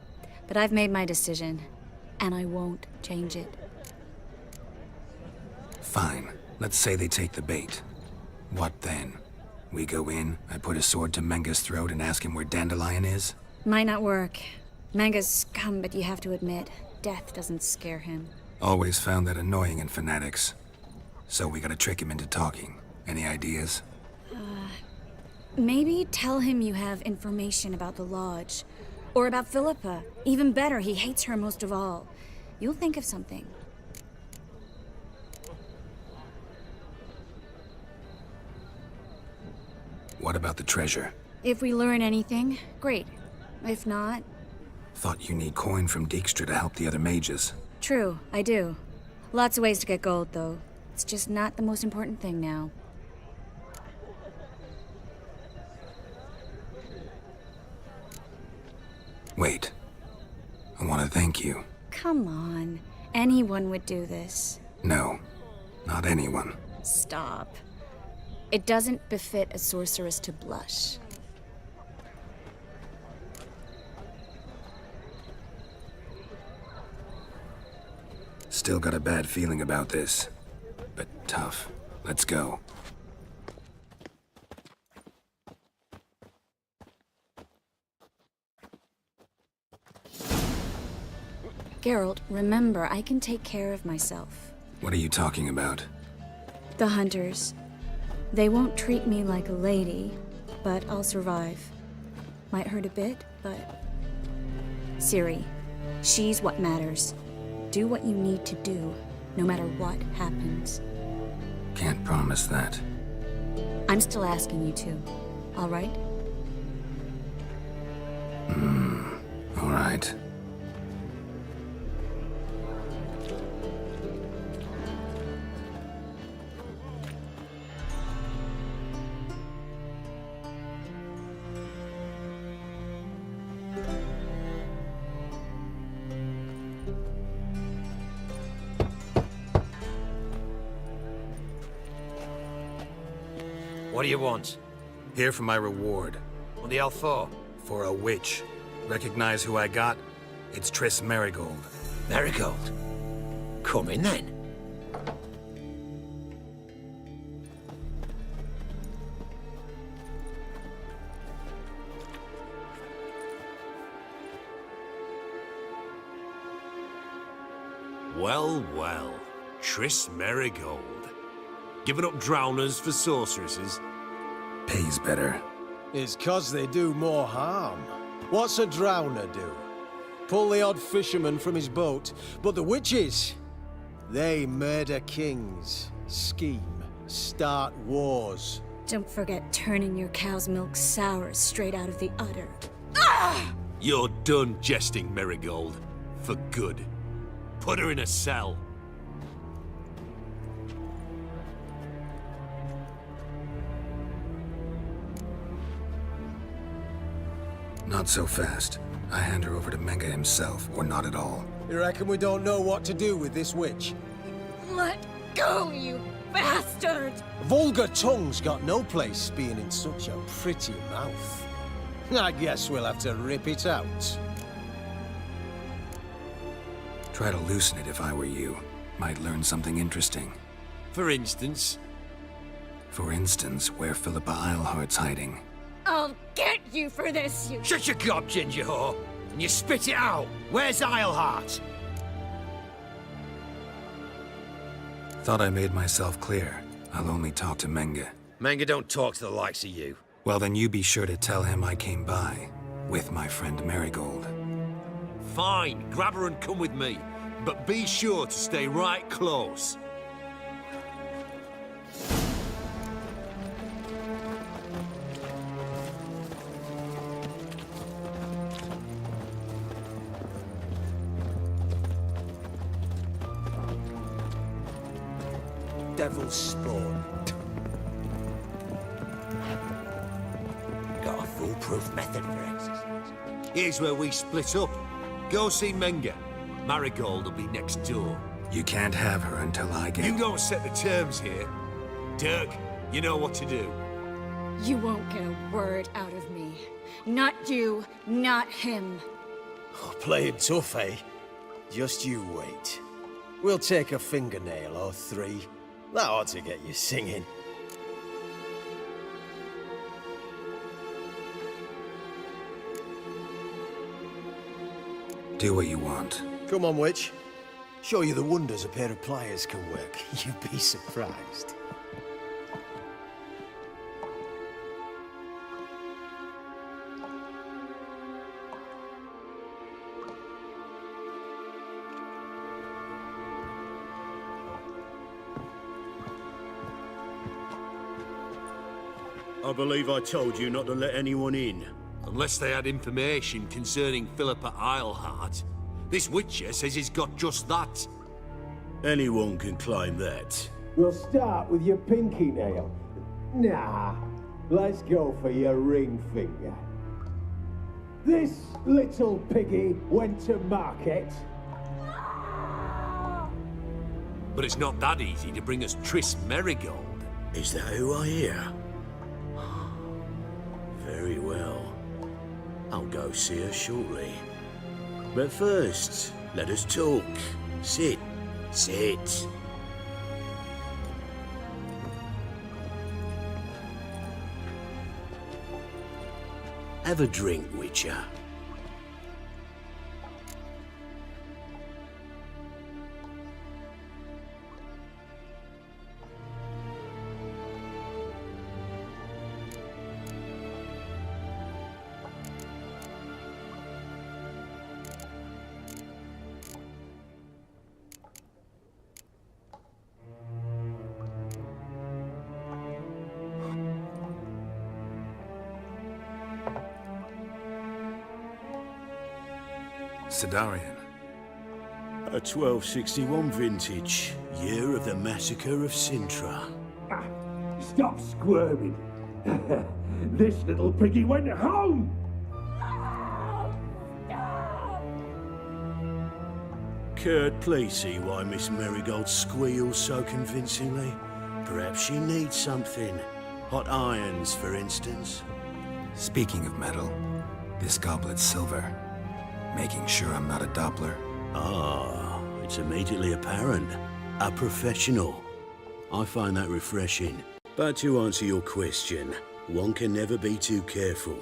but I've made my decision, and I won't change it. Fine. Let's say they take the bait. What then? We go in, I put a sword to Menga's throat and ask him where Dandelion is? Might not work. Menga's scum, but you have to admit, death doesn't scare him. Always found that annoying in fanatics. So we gotta trick him into talking. Any ideas? Maybe tell him you have information about the Lodge. Or about Philippa. Even better, he hates her most of all. You'll think of something. What about the treasure? If we learn anything, great. If not, Thought you need coin from Dijkstra to help the other mages. true, I do. Lots of ways to get gold, though. It's just not the most important thing now. Wait. I want to thank you. Come on. Anyone would do this. No, not anyone. Stop. It doesn't befit a sorceress to blush. Still got a bad feeling about this. But tough. Let's go. Geralt, remember, I can take care of myself. What are you talking about? The hunters. They won't treat me like a lady, but I'll survive. Might hurt a bit, but... Ciri, she's what matters. Do what you need to do, no matter what happens. Can't promise that. I'm still asking you to, all right? All right. What do you want? Here for my reward. What the hell for? For a witch. Recognize who I got? It's Triss Merigold. Merigold? Come in then. Well, well. Triss Merigold. Giving up drowners for sorceresses? Pays better. It's 'cause they do more harm. What's a drowner do? Pull the odd fisherman from his boat. But the witches, they murder kings, scheme, start wars. Don't forget turning your cow's milk sour straight out of the udder. You're done jesting, Merigold. For good. Put her in a cell. Not so fast. I hand her over to Menge himself, or not at all. You reckon we don't know what to do with this witch? Let go, you bastard! Vulgar tongue's got no place being in such a pretty mouth. I guess we'll have to rip it out. Try to loosen it if I were you. Might learn something interesting. For instance? For instance, where Philippa Eilhart's hiding. I'll get you for this, you... Shut your gob, ginger whore, and you spit it out. Where's Eilhart? Thought I made myself clear. I'll only talk to Menge. Menge don't talk to the likes of you. Well, then you be sure to tell him I came by. With my friend Merigold. Fine, grab her and come with me. But be sure to stay right close. Devil's spawn. Got a foolproof method for exercise. Here's where we split up. Go see Menge. Marigold will be next door. You can't have her until I get... You don't set the terms here. Dirk, you know what to do. You won't get a word out of me. Not you, not him. Oh, playing tough, eh? Just you wait. We'll take a fingernail or three. That ought to get you singing. Do what you want. Come on, witch. Show you the wonders a pair of pliers can work. You'd be surprised. I believe I told you not to let anyone in. Unless they had information concerning Philippa Eilhart. This Witcher says he's got just that. Anyone can claim that. We'll start with your pinky nail. Nah, let's go for your ring finger. This little piggy went to market. But it's not that easy to bring us Triss Merigold. Is that who I hear? Very well. I'll go see her shortly. But first, let us talk. Sit. Sit. Have a drink, Witcher. Sidarian. A 1261 vintage, year of the massacre of Sintra. Stop squirming. This little piggy went home. Kurt, please see why Miss Merigold squeals so convincingly. Perhaps she needs something. Hot irons, for instance. Speaking of metal, this goblet's silver. Making sure I'm not a Doppler. Ah, it's immediately apparent. A professional. I find that refreshing. But to answer your question, one can never be too careful.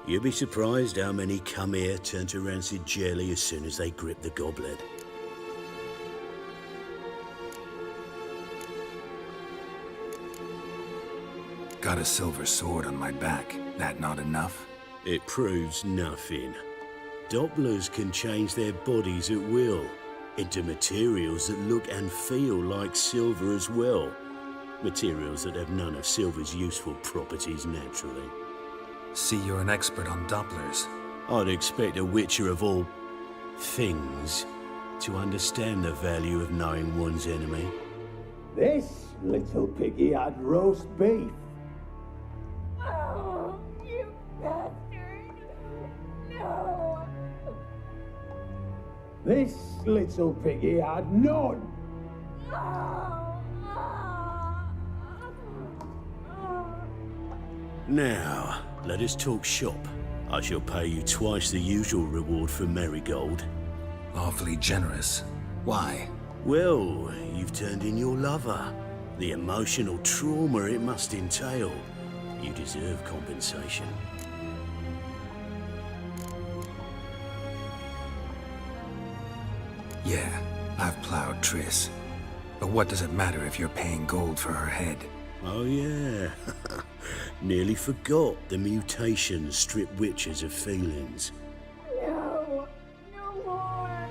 You'd be surprised how many come here turn to rancid jelly as soon as they grip the goblet. Got a silver sword on my back. That not enough? It proves nothing. Dopplers can change their bodies at will, into materials that look and feel like silver as well. Materials that have none of silver's useful properties naturally. See, you're an expert on Dopplers. I'd expect a Witcher of all things to understand the value of knowing one's enemy. This little piggy had roast beef. Oh, you bastard! No! This little piggy had none. Now, let us talk shop. I shall pay you twice the usual reward for Merigold. Awfully generous. Why? Well, you've turned in your lover. The emotional trauma it must entail. You deserve compensation. Yeah, I've plowed Triss. But what does it matter if you're paying gold for her head? Oh yeah. Nearly forgot the mutations strip witches of feelings. No! No more!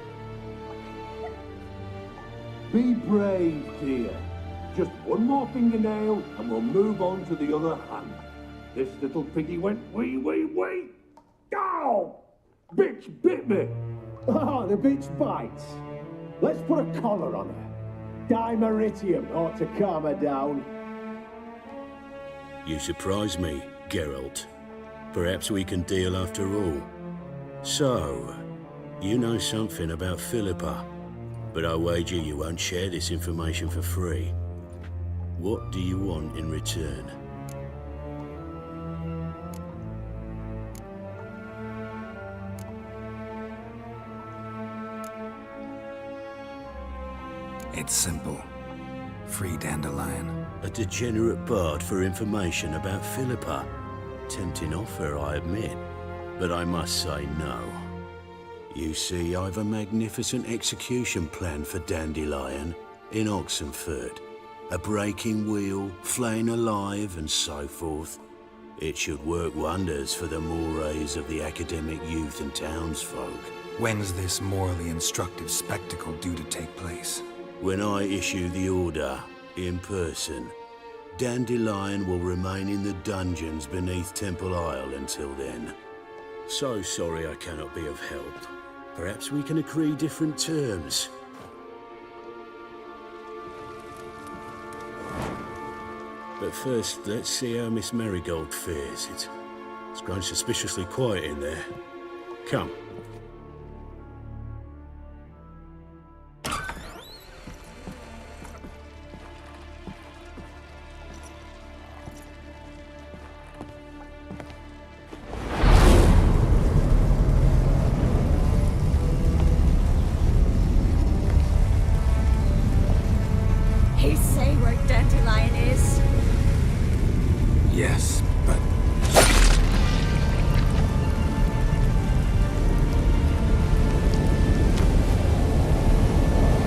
Be brave, dear. Just one more fingernail and we'll move on to the other hand. This little piggy went wee. Ow! Bitch bit me! Oh, the bitch bites. Let's put a collar on her. Dimeritium ought to calm her down. You surprise me, Geralt. Perhaps we can deal after all. So, you know something about Philippa, but I wager you won't share this information for free. What do you want in return? It's simple. Free Dandelion. A degenerate bard for information about Philippa. Tempting offer, I admit, but I must say no. You see, I've a magnificent execution plan for Dandelion in Oxenfurt. A breaking wheel, flaying alive, and so forth. It should work wonders for the mores of the academic youth and townsfolk. When's this morally instructive spectacle due to take place? When I issue the order, in person. Dandelion will remain in the dungeons beneath Temple Isle until then. So sorry I cannot be of help. Perhaps we can agree different terms. But first, let's see how Miss Marigold fares. It's grown suspiciously quiet in there. Come. He say where Dandelion is? Yes, but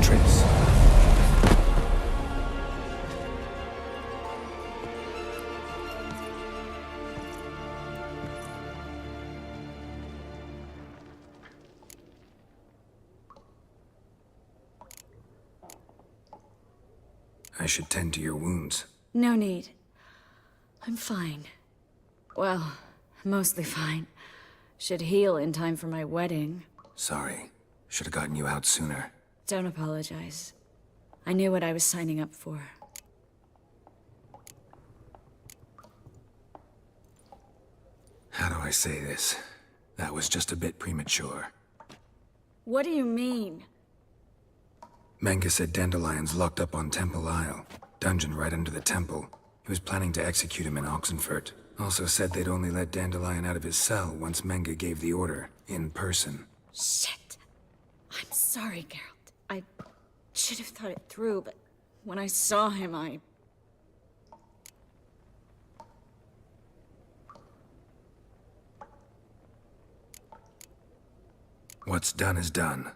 Triss. I should tend to your wounds. No need. I'm fine. Well, mostly fine. Should heal in time for my wedding. Sorry. Should have gotten you out sooner. Don't apologize. I knew what I was signing up for. How do I say this? That was just a bit premature. What do you mean? Menge said Dandelion's locked up on Temple Isle. Dungeon right under the temple. He was planning to execute him in Oxenfurt. Also said they'd only let Dandelion out of his cell once Menge gave the order, in person. Shit. I'm sorry, Geralt. I should have thought it through, but when I saw him, I... What's done is done.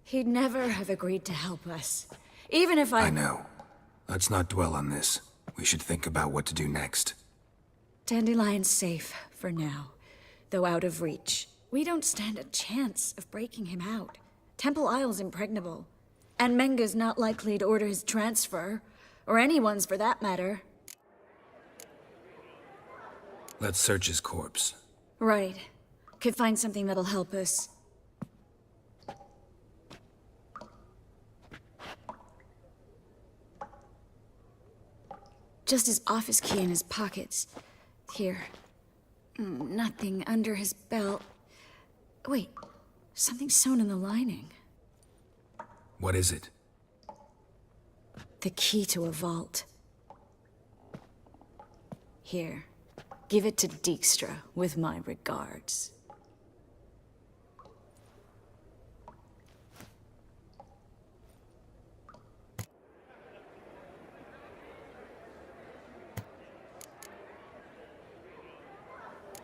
He'd never have agreed to help us. Even if I know. Let's not dwell on this. We should think about what to do next. Dandelion's safe, for now. Though out of reach. We don't stand a chance of breaking him out. Temple Isle's impregnable. And Menge's not likely to order his transfer. Or anyone's, for that matter. Let's search his corpse. Right. Could find something that'll help us. Just his office key in his pockets. Here. Nothing under his belt. Wait, something sewn in the lining. What is it? The key to a vault. Here. Give it to Dijkstra, with my regards.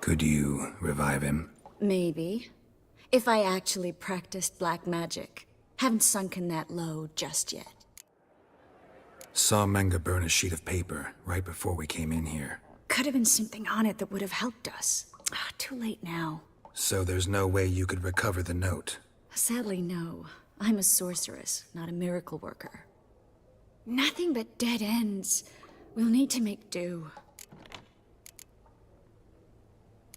Could you revive him? Maybe. If I actually practiced black magic. Haven't sunken that low just yet. Saw Menge burn a sheet of paper right before we came in here. Could have been something on it that would have helped us. Too late now. So there's no way you could recover the note? Sadly, no. I'm a sorceress, not a miracle worker. Nothing but dead ends. We'll need to make do.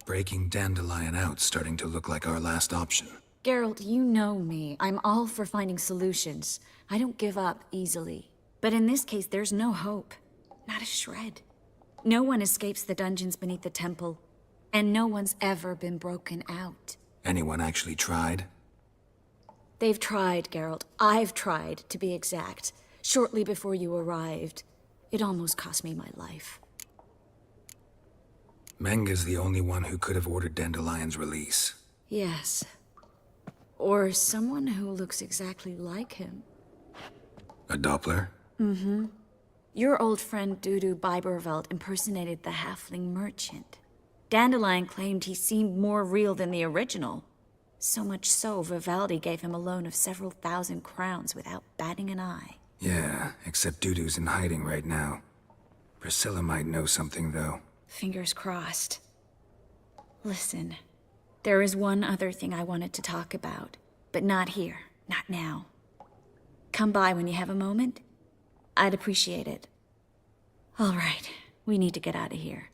Breaking Dandelion out's starting to look like our last option. Geralt, you know me. I'm all for finding solutions. I don't give up easily. But in this case, there's no hope. Not a shred. No one escapes the dungeons beneath the temple. And no one's ever been broken out. Anyone actually tried? They've tried, Geralt. I've tried, to be exact. Shortly before you arrived. It almost cost me my life. Menge's the only one who could have ordered Dandelion's release. Yes. Or someone who looks exactly like him. A Doppler? Mm-hmm. Your old friend Dudu Biberveld impersonated the halfling merchant. Dandelion claimed he seemed more real than the original. So much so, Vivaldi gave him a loan of several thousand crowns without batting an eye. Yeah, except Dudu's in hiding right now. Priscilla might know something, though. Fingers crossed. Listen, there is one other thing I wanted to talk about, but not here, not now. Come by when you have a moment. I'd appreciate it. All right, we need to get out of here.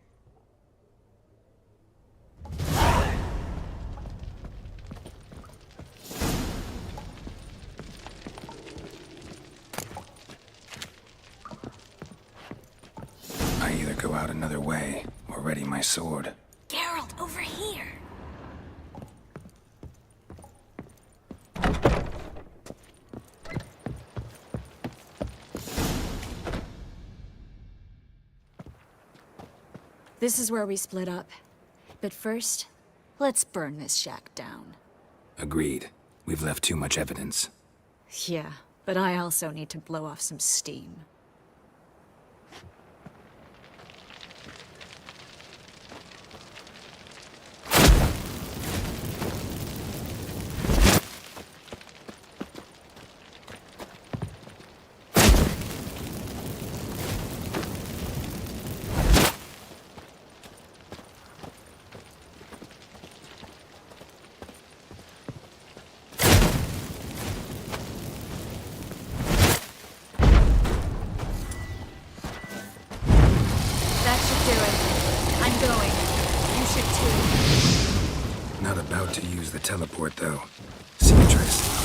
I either go out another way or ready my sword. Geralt, over here! This is where we split up. But first, let's burn this shack down. Agreed. We've left too much evidence. Yeah, but I also need to blow off some steam. Not about to use the teleport, though. Seamstress.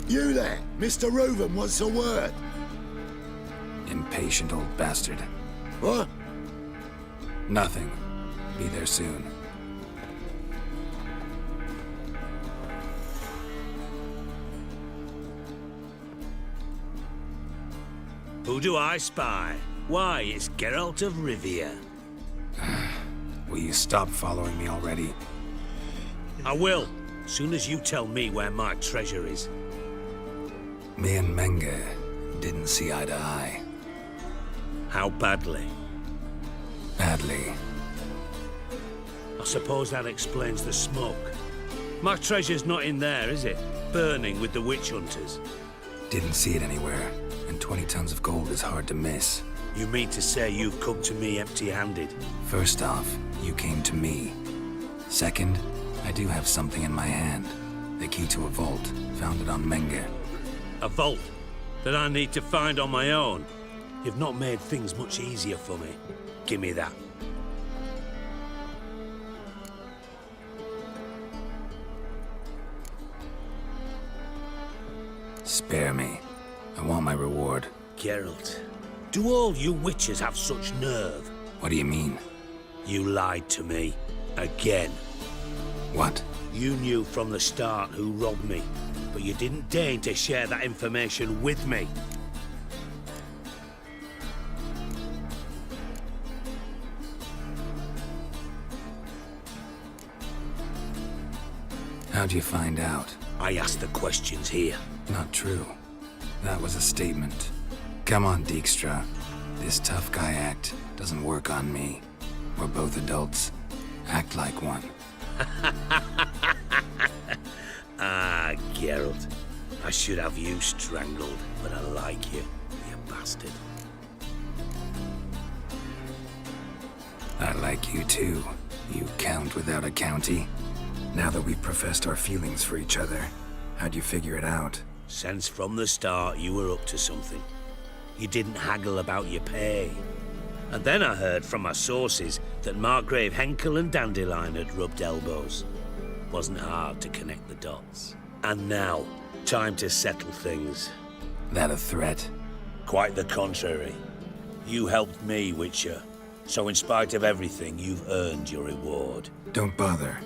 You there, Mr. Reuven wants a word. Impatient old bastard. What? Nothing. Be there soon. Who do I spy? Why, it's Geralt of Rivia. Will you stop following me already? I will, soon as you tell me where my treasure is. Me and Menge didn't see eye to eye. How badly? Badly. I suppose that explains the smoke. My treasure's not in there, is it? Burning with the witch hunters. Didn't see it anywhere, and 20 tons of gold is hard to miss. You mean to say you've come to me empty-handed? First off, you came to me. Second, I do have something in my hand. The key to a vault, founded on Menge. A vault that I need to find on my own. You've not made things much easier for me. Give me that. Spare me. I want my reward. Geralt, do all you witches have such nerve? What do you mean? You lied to me. Again. What? You knew from the start who robbed me, but you didn't deign to share that information with me. How'd you find out? I asked the questions here. Not true. That was a statement. Come on, Dijkstra. This tough guy act doesn't work on me. We're both adults. Act like one. Ah, Geralt. I should have you strangled, but I like you, you bastard. I like you too, you count without a county. Now that we've professed our feelings for each other, how'd you figure it out? Since from the start you were up to something. You didn't haggle about your pay. And then I heard from my sources that Margrave Henkel and Dandelion had rubbed elbows. Wasn't hard to connect the dots. And now, time to settle things. That a threat? Quite the contrary. You helped me, Witcher. So in spite of everything, you've earned your reward. Don't bother.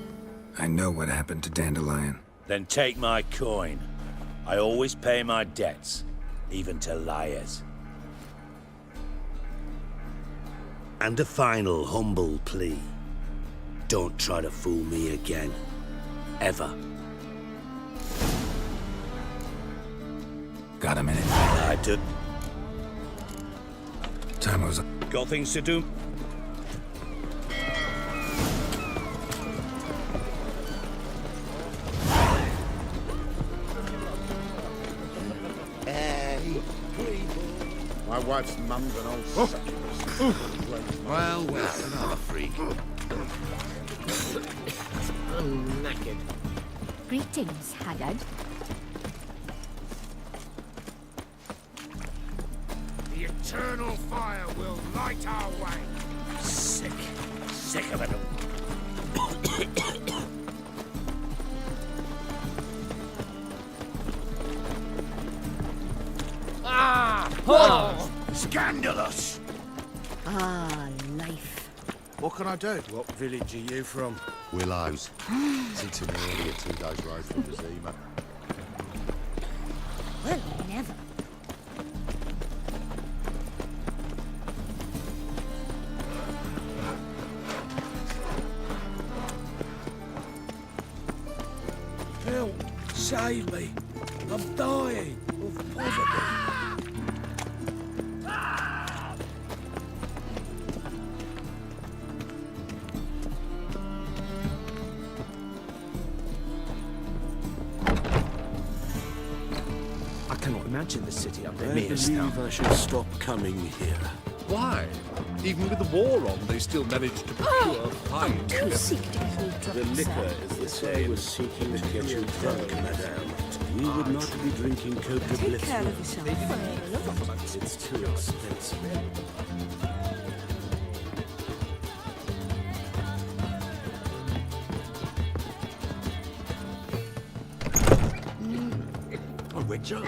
I know what happened to Dandelion. Then take my coin. I always pay my debts, even to liars. And a final humble plea. Don't try to fool me again. Ever. Got a minute? I do. Time was up. Got things to do? My wife's mum's an old succubus. Well, another freak. I'm knackered. Greetings, Haggard. The eternal fire will light our way. Sick. Sick of it all. Scandalous! Ah, life. What can I do? What village are you from? Willows. It's in earlier 2 days' ride from Zima. Well, never. Help! Save me! I'm dying of poverty. I cannot imagine the city under I mere snow. believe I should stop coming here. Why? Even with the war on, they still managed to procure fine. Do seek to get me drunk, The liquor sir. is the same. I was seeking to get you drunk, madame. We would not be drinking Cote de Take care of Blissful. yourself. It's too expensive. A witcher?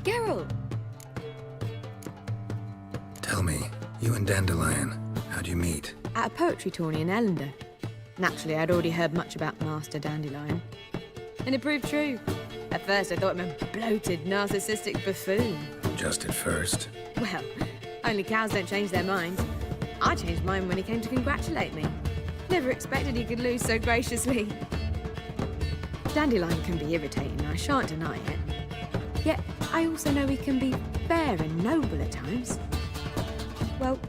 Geralt! Tell me, you and Dandelion, how'd you meet? At a poetry tourney in Ellender. Naturally, I'd already heard much about Master Dandelion. And it proved true. At first, I thought him a bloated, narcissistic buffoon. Just at first. Well, only cows don't change their minds. I changed mine when he came to congratulate me. Never expected he could lose so graciously. Dandelion can be irritating, I shan't deny it. Yet, I also know he can be fair and noble at times. Well,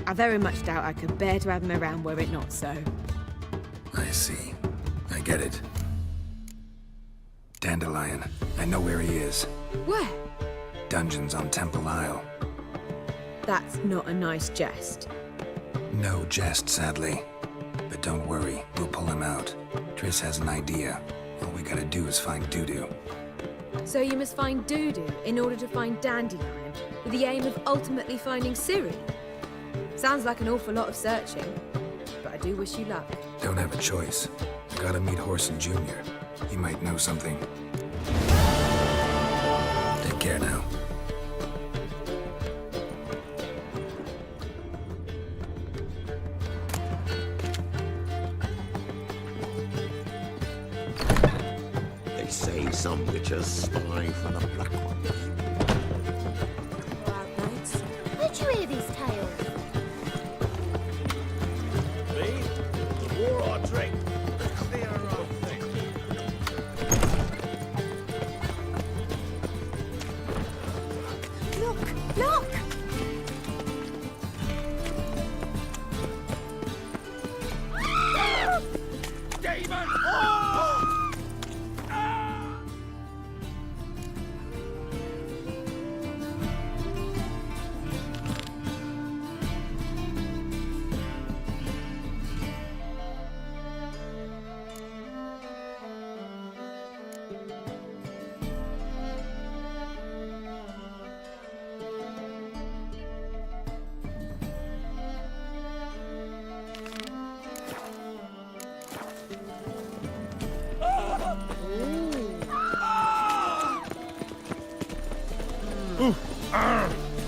I very much doubt I could bear to have him around were it not so. I see. I get it. Dandelion. I know where he is. Where? Dungeons on Temple Isle. That's not a nice jest. No jest, sadly. But don't worry, we'll pull him out. Triss has an idea. All we gotta do is find Dudu. So you must find Dudu in order to find Dandelion, with the aim of ultimately finding Ciri? Sounds like an awful lot of searching, but I do wish you luck. Don't have a choice. Gotta meet Horson Jr. He might know something. Take care now. They say some witches spy for the Black Ones. Where'd you hear these tales? Me? The war or drink? Clear our thing. Look! Look! Demon!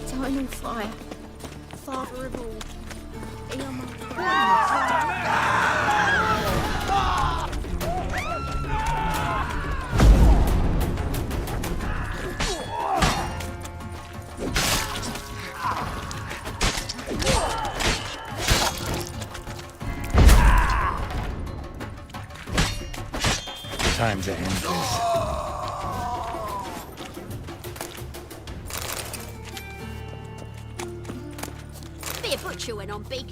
Eternal fire. Father of all. Hear my Time to end this. Be a butcher went on big.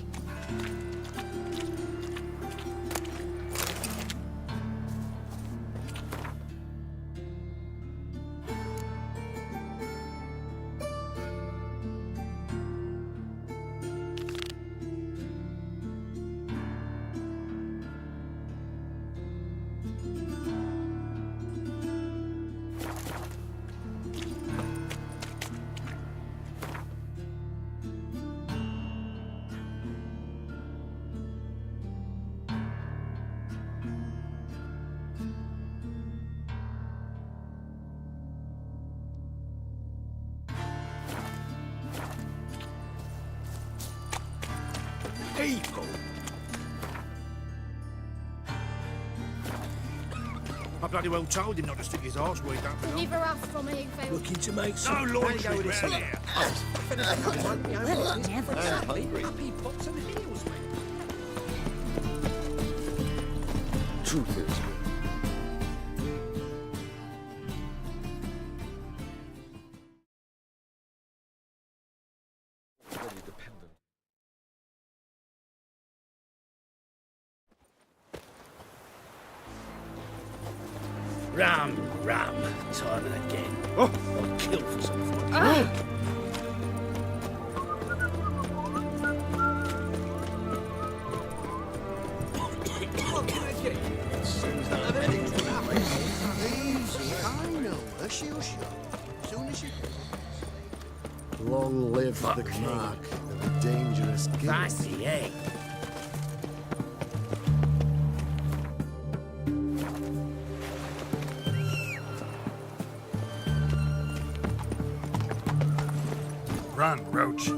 People! I bloody well told him not to stick his arse where he don't belong. Never asked for me, Phil. Looking to make some laundry round here. Never. Happy pots and heels, mate. Truth is, Ram, time and again. Oh, I'll kill for some fun. I know her, she'll show. Soon as she... Long live the mark of a dangerous game. Fancy, eh? Run, Roach. Your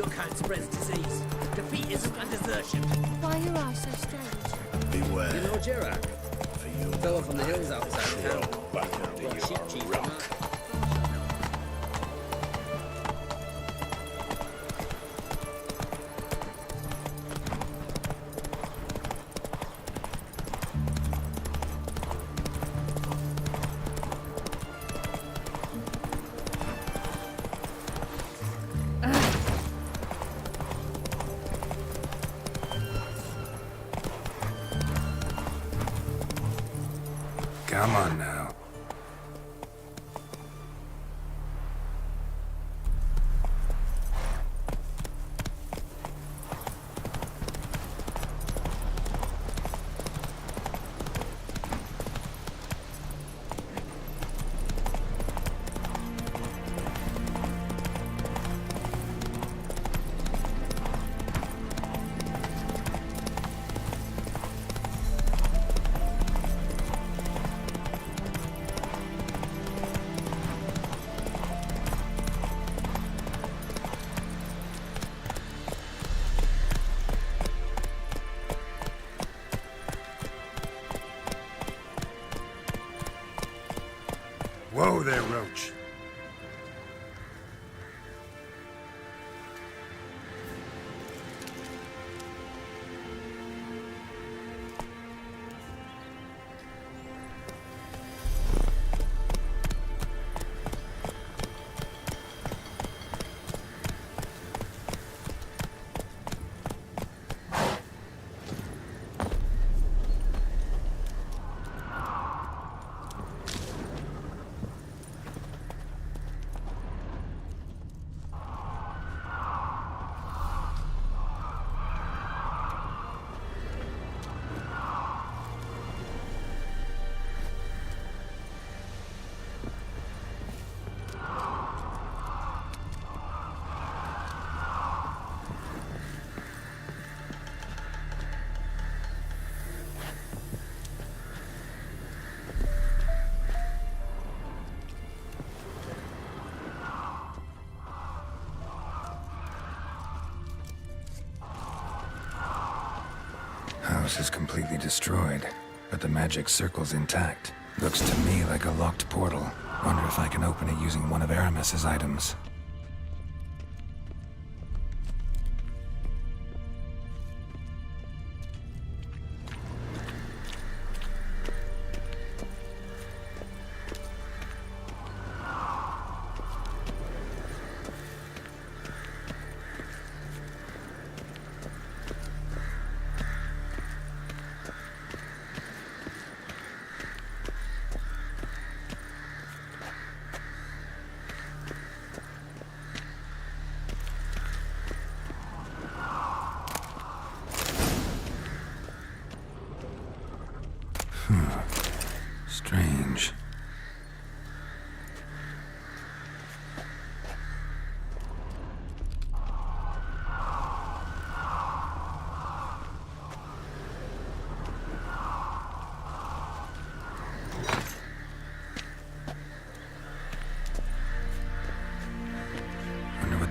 kind spreads disease, defeatism and desertion. Why are your eyes so strange? Beware. You know Gerard? For you, Fellow from the hills outside town. back under Got sheep your chief rock. from that. Come on now. Whoa there, Roach. House is completely destroyed, but the magic circle's intact. Looks to me like a locked portal. Wonder if I can open it using one of Aramis's items.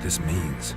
this means.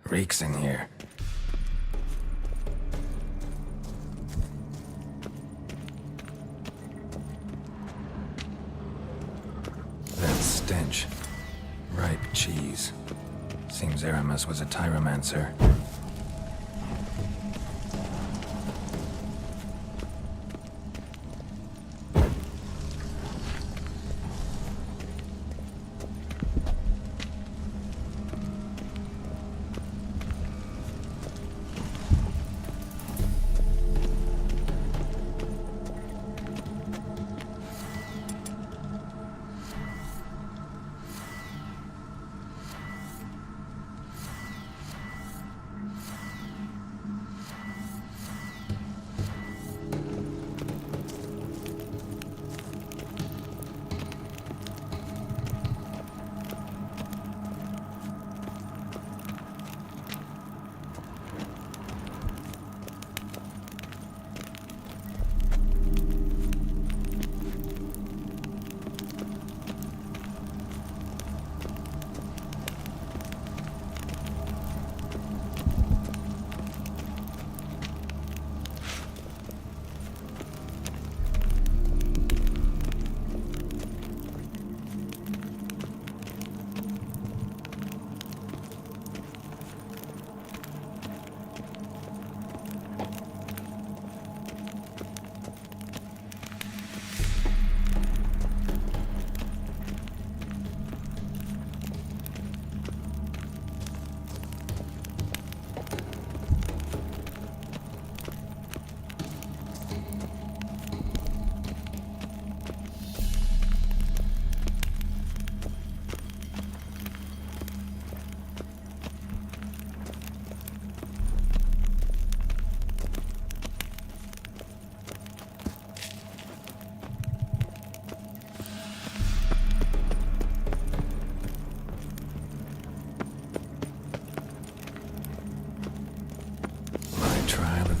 Reeks in here. That stench. Ripe cheese. Seems Aramis was a tyromancer.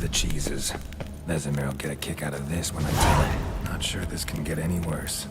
The cheeses. Vesemir will get a kick out of this when I tell him. Not sure this can get any worse.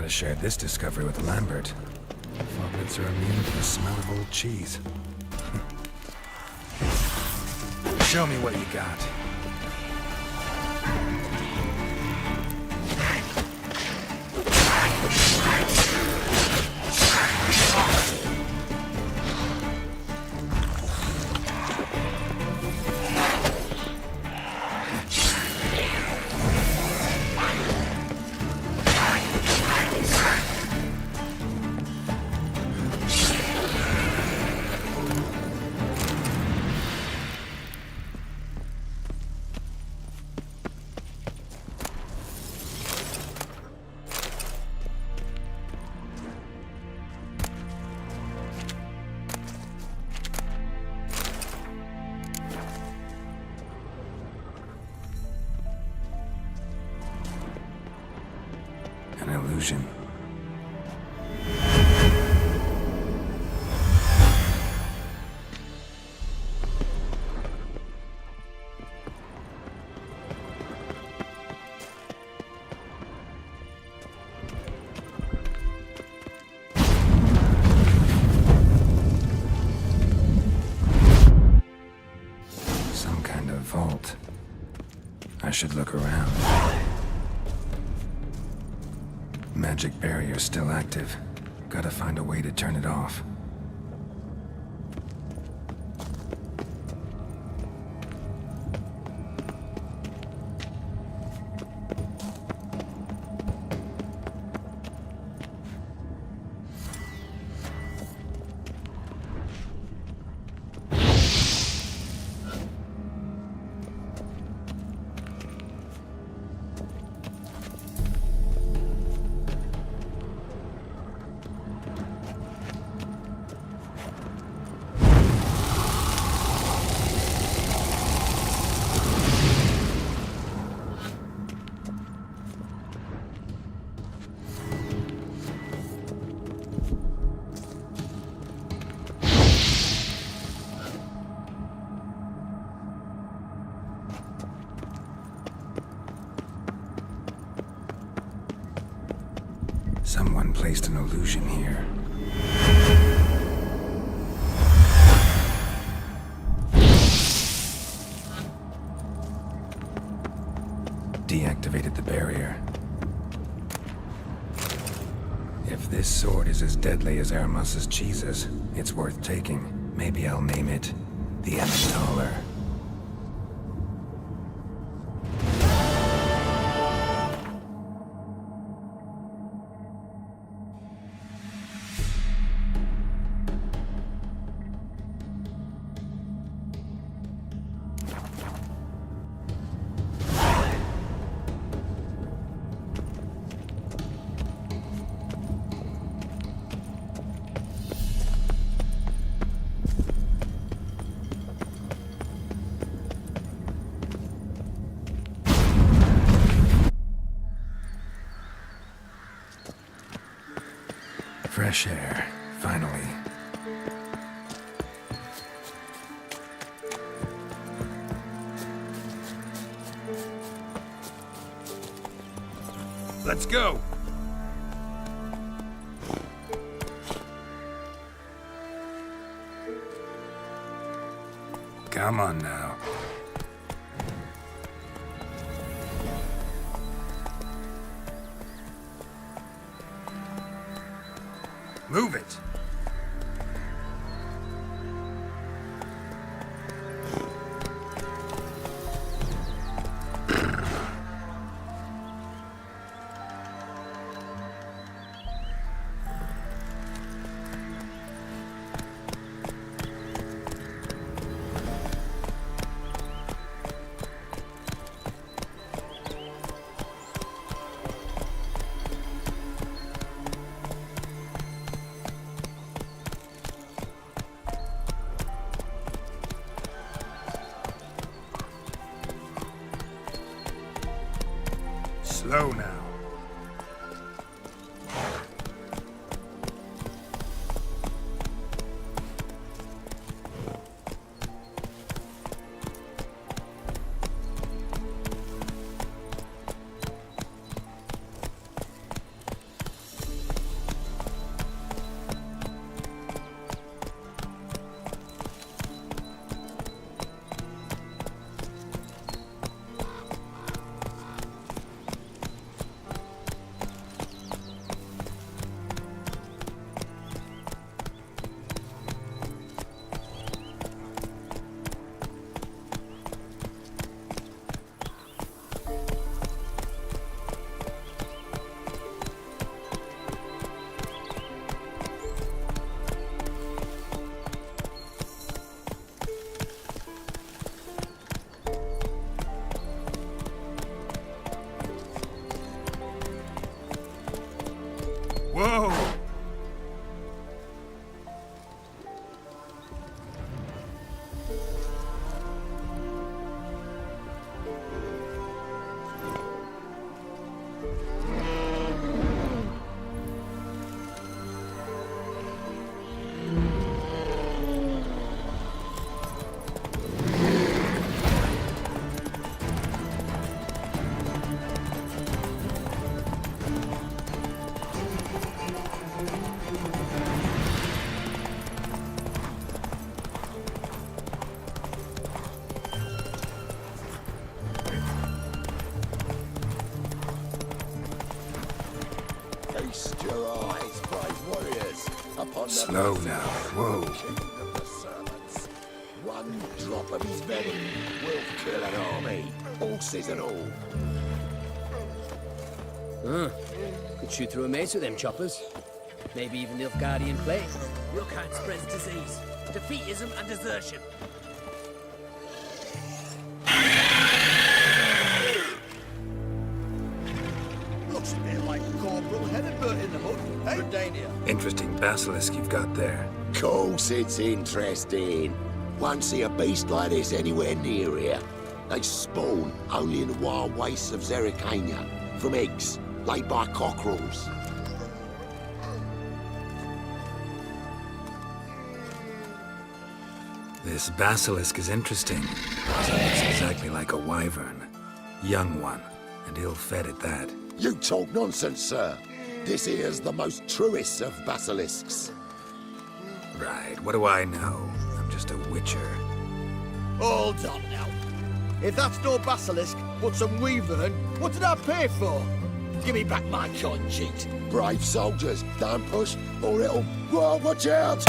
Gotta share this discovery with Lambert. Foglets are immune to the smell of old cheese. Show me what you got. An illusion. Some kind of vault. I should look around. Magic barrier still active. Gotta find a way to turn it off. Someone placed an illusion here. Deactivated the barrier. If this sword is as deadly as Erasmus's cheeses, it's worth taking. Maybe I'll name it the Emmentaler. Fresh air, finally. Let's go! Come on now. Move it! Slow now. your eyes, brave warriors, upon the Slow now. Whoa. king of the servants. One drop of his venom will kill an army, horses and all. Could shoot through a mace with them choppers. Maybe even the Guardian plate. Your kind spreads disease, defeatism and desertion. Looks a bit like Corporal Heddenbert in the mud, hey, Dania? Interesting basilisk you've got there. Course it's interesting. Won't see a beast like this anywhere near here. They spawn only in the wild wastes of Zerrikania, from eggs laid by cockerels. This basilisk is interesting. It looks exactly like a wyvern. Young one, and ill-fed at that. You talk nonsense, sir. This here's the most truest of basilisks. Right, what do I know? I'm just a witcher. Hold up now. If that's no basilisk, but some wyvern, what did I pay for? Give me back my cotton cheat. Brave soldiers, don't push, or it'll... Whoa, watch out!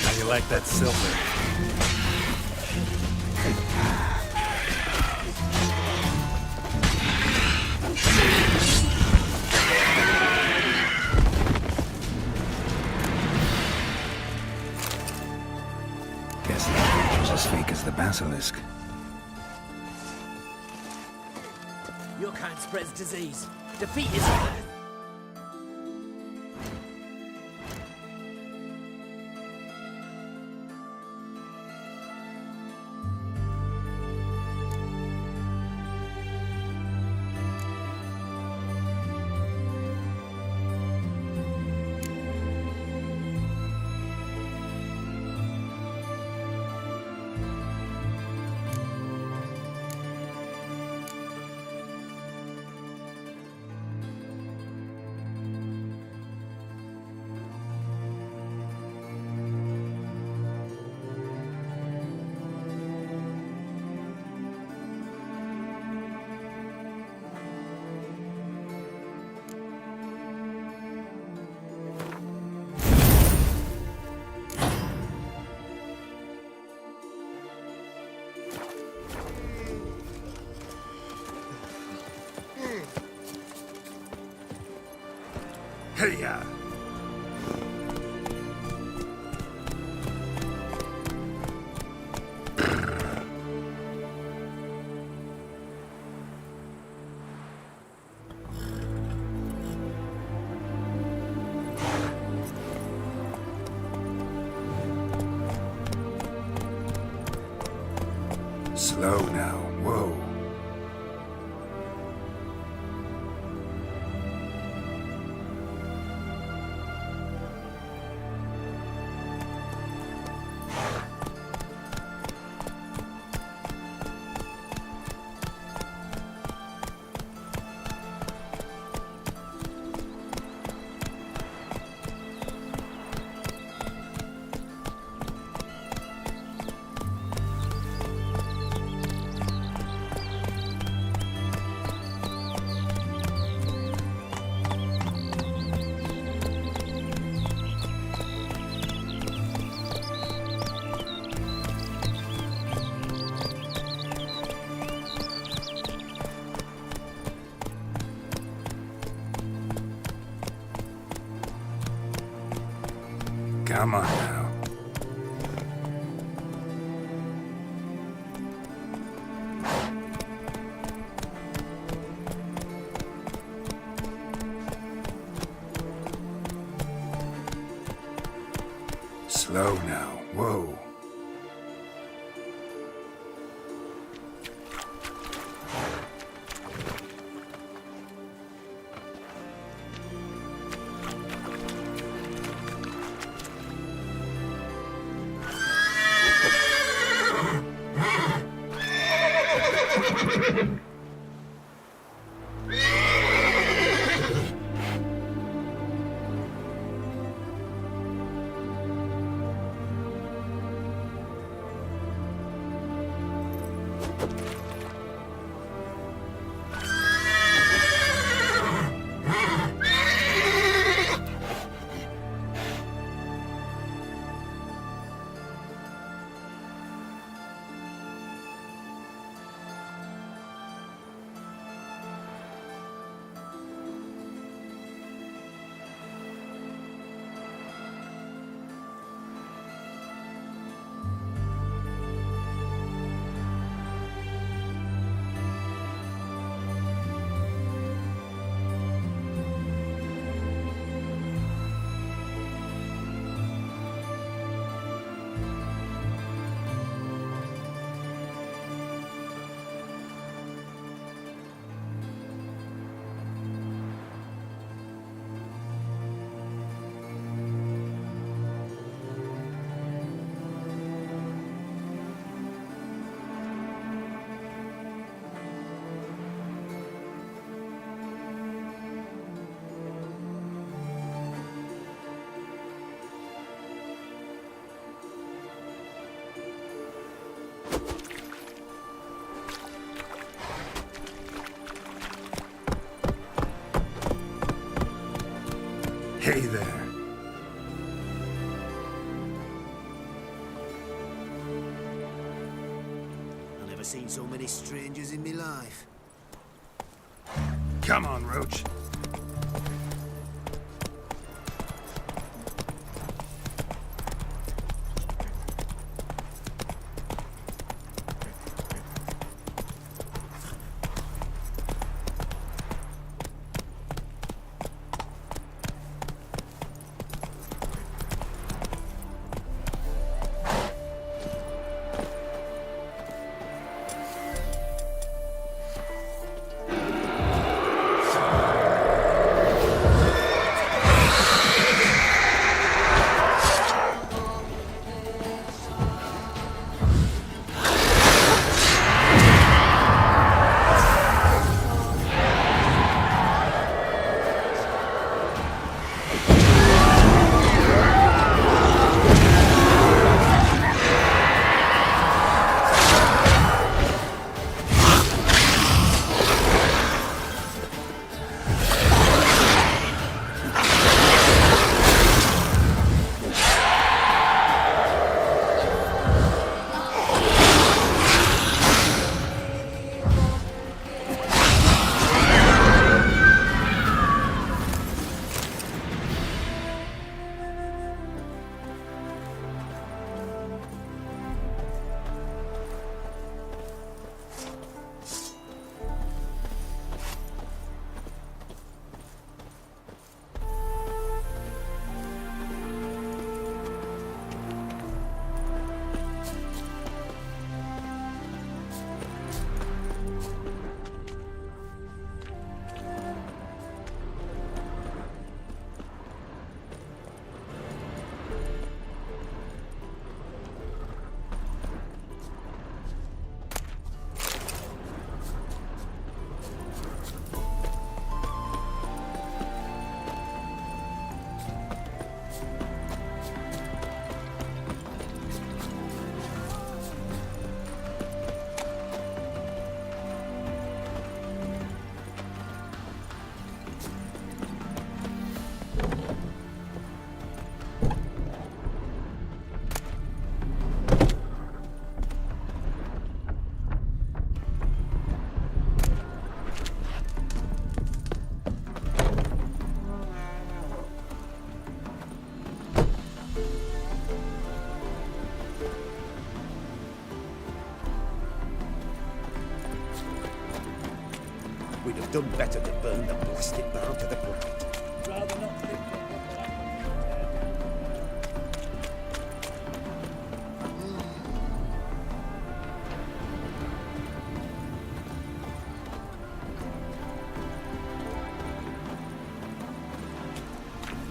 How you like that silver? Guess that creature's as fake as the basilisk. Your kind spreads disease, defeatism. Hey-ya! Slow now. Whoa. Come on now. Slow now. Whoa. seen so many strangers in my life. Come on, Roach. We'd have done better to burn the blasted barn to the ground. Rather not think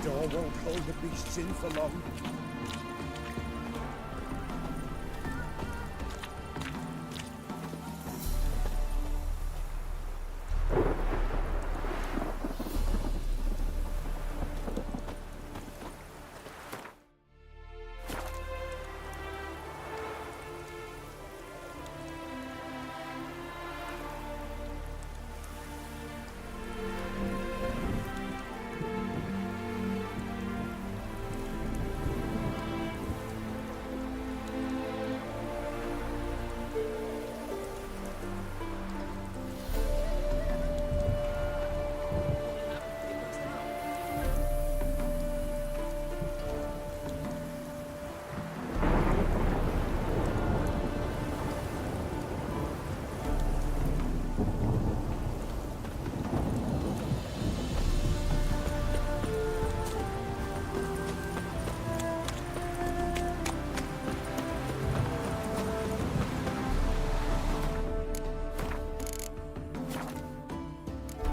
Door won't hold the beasts in for long.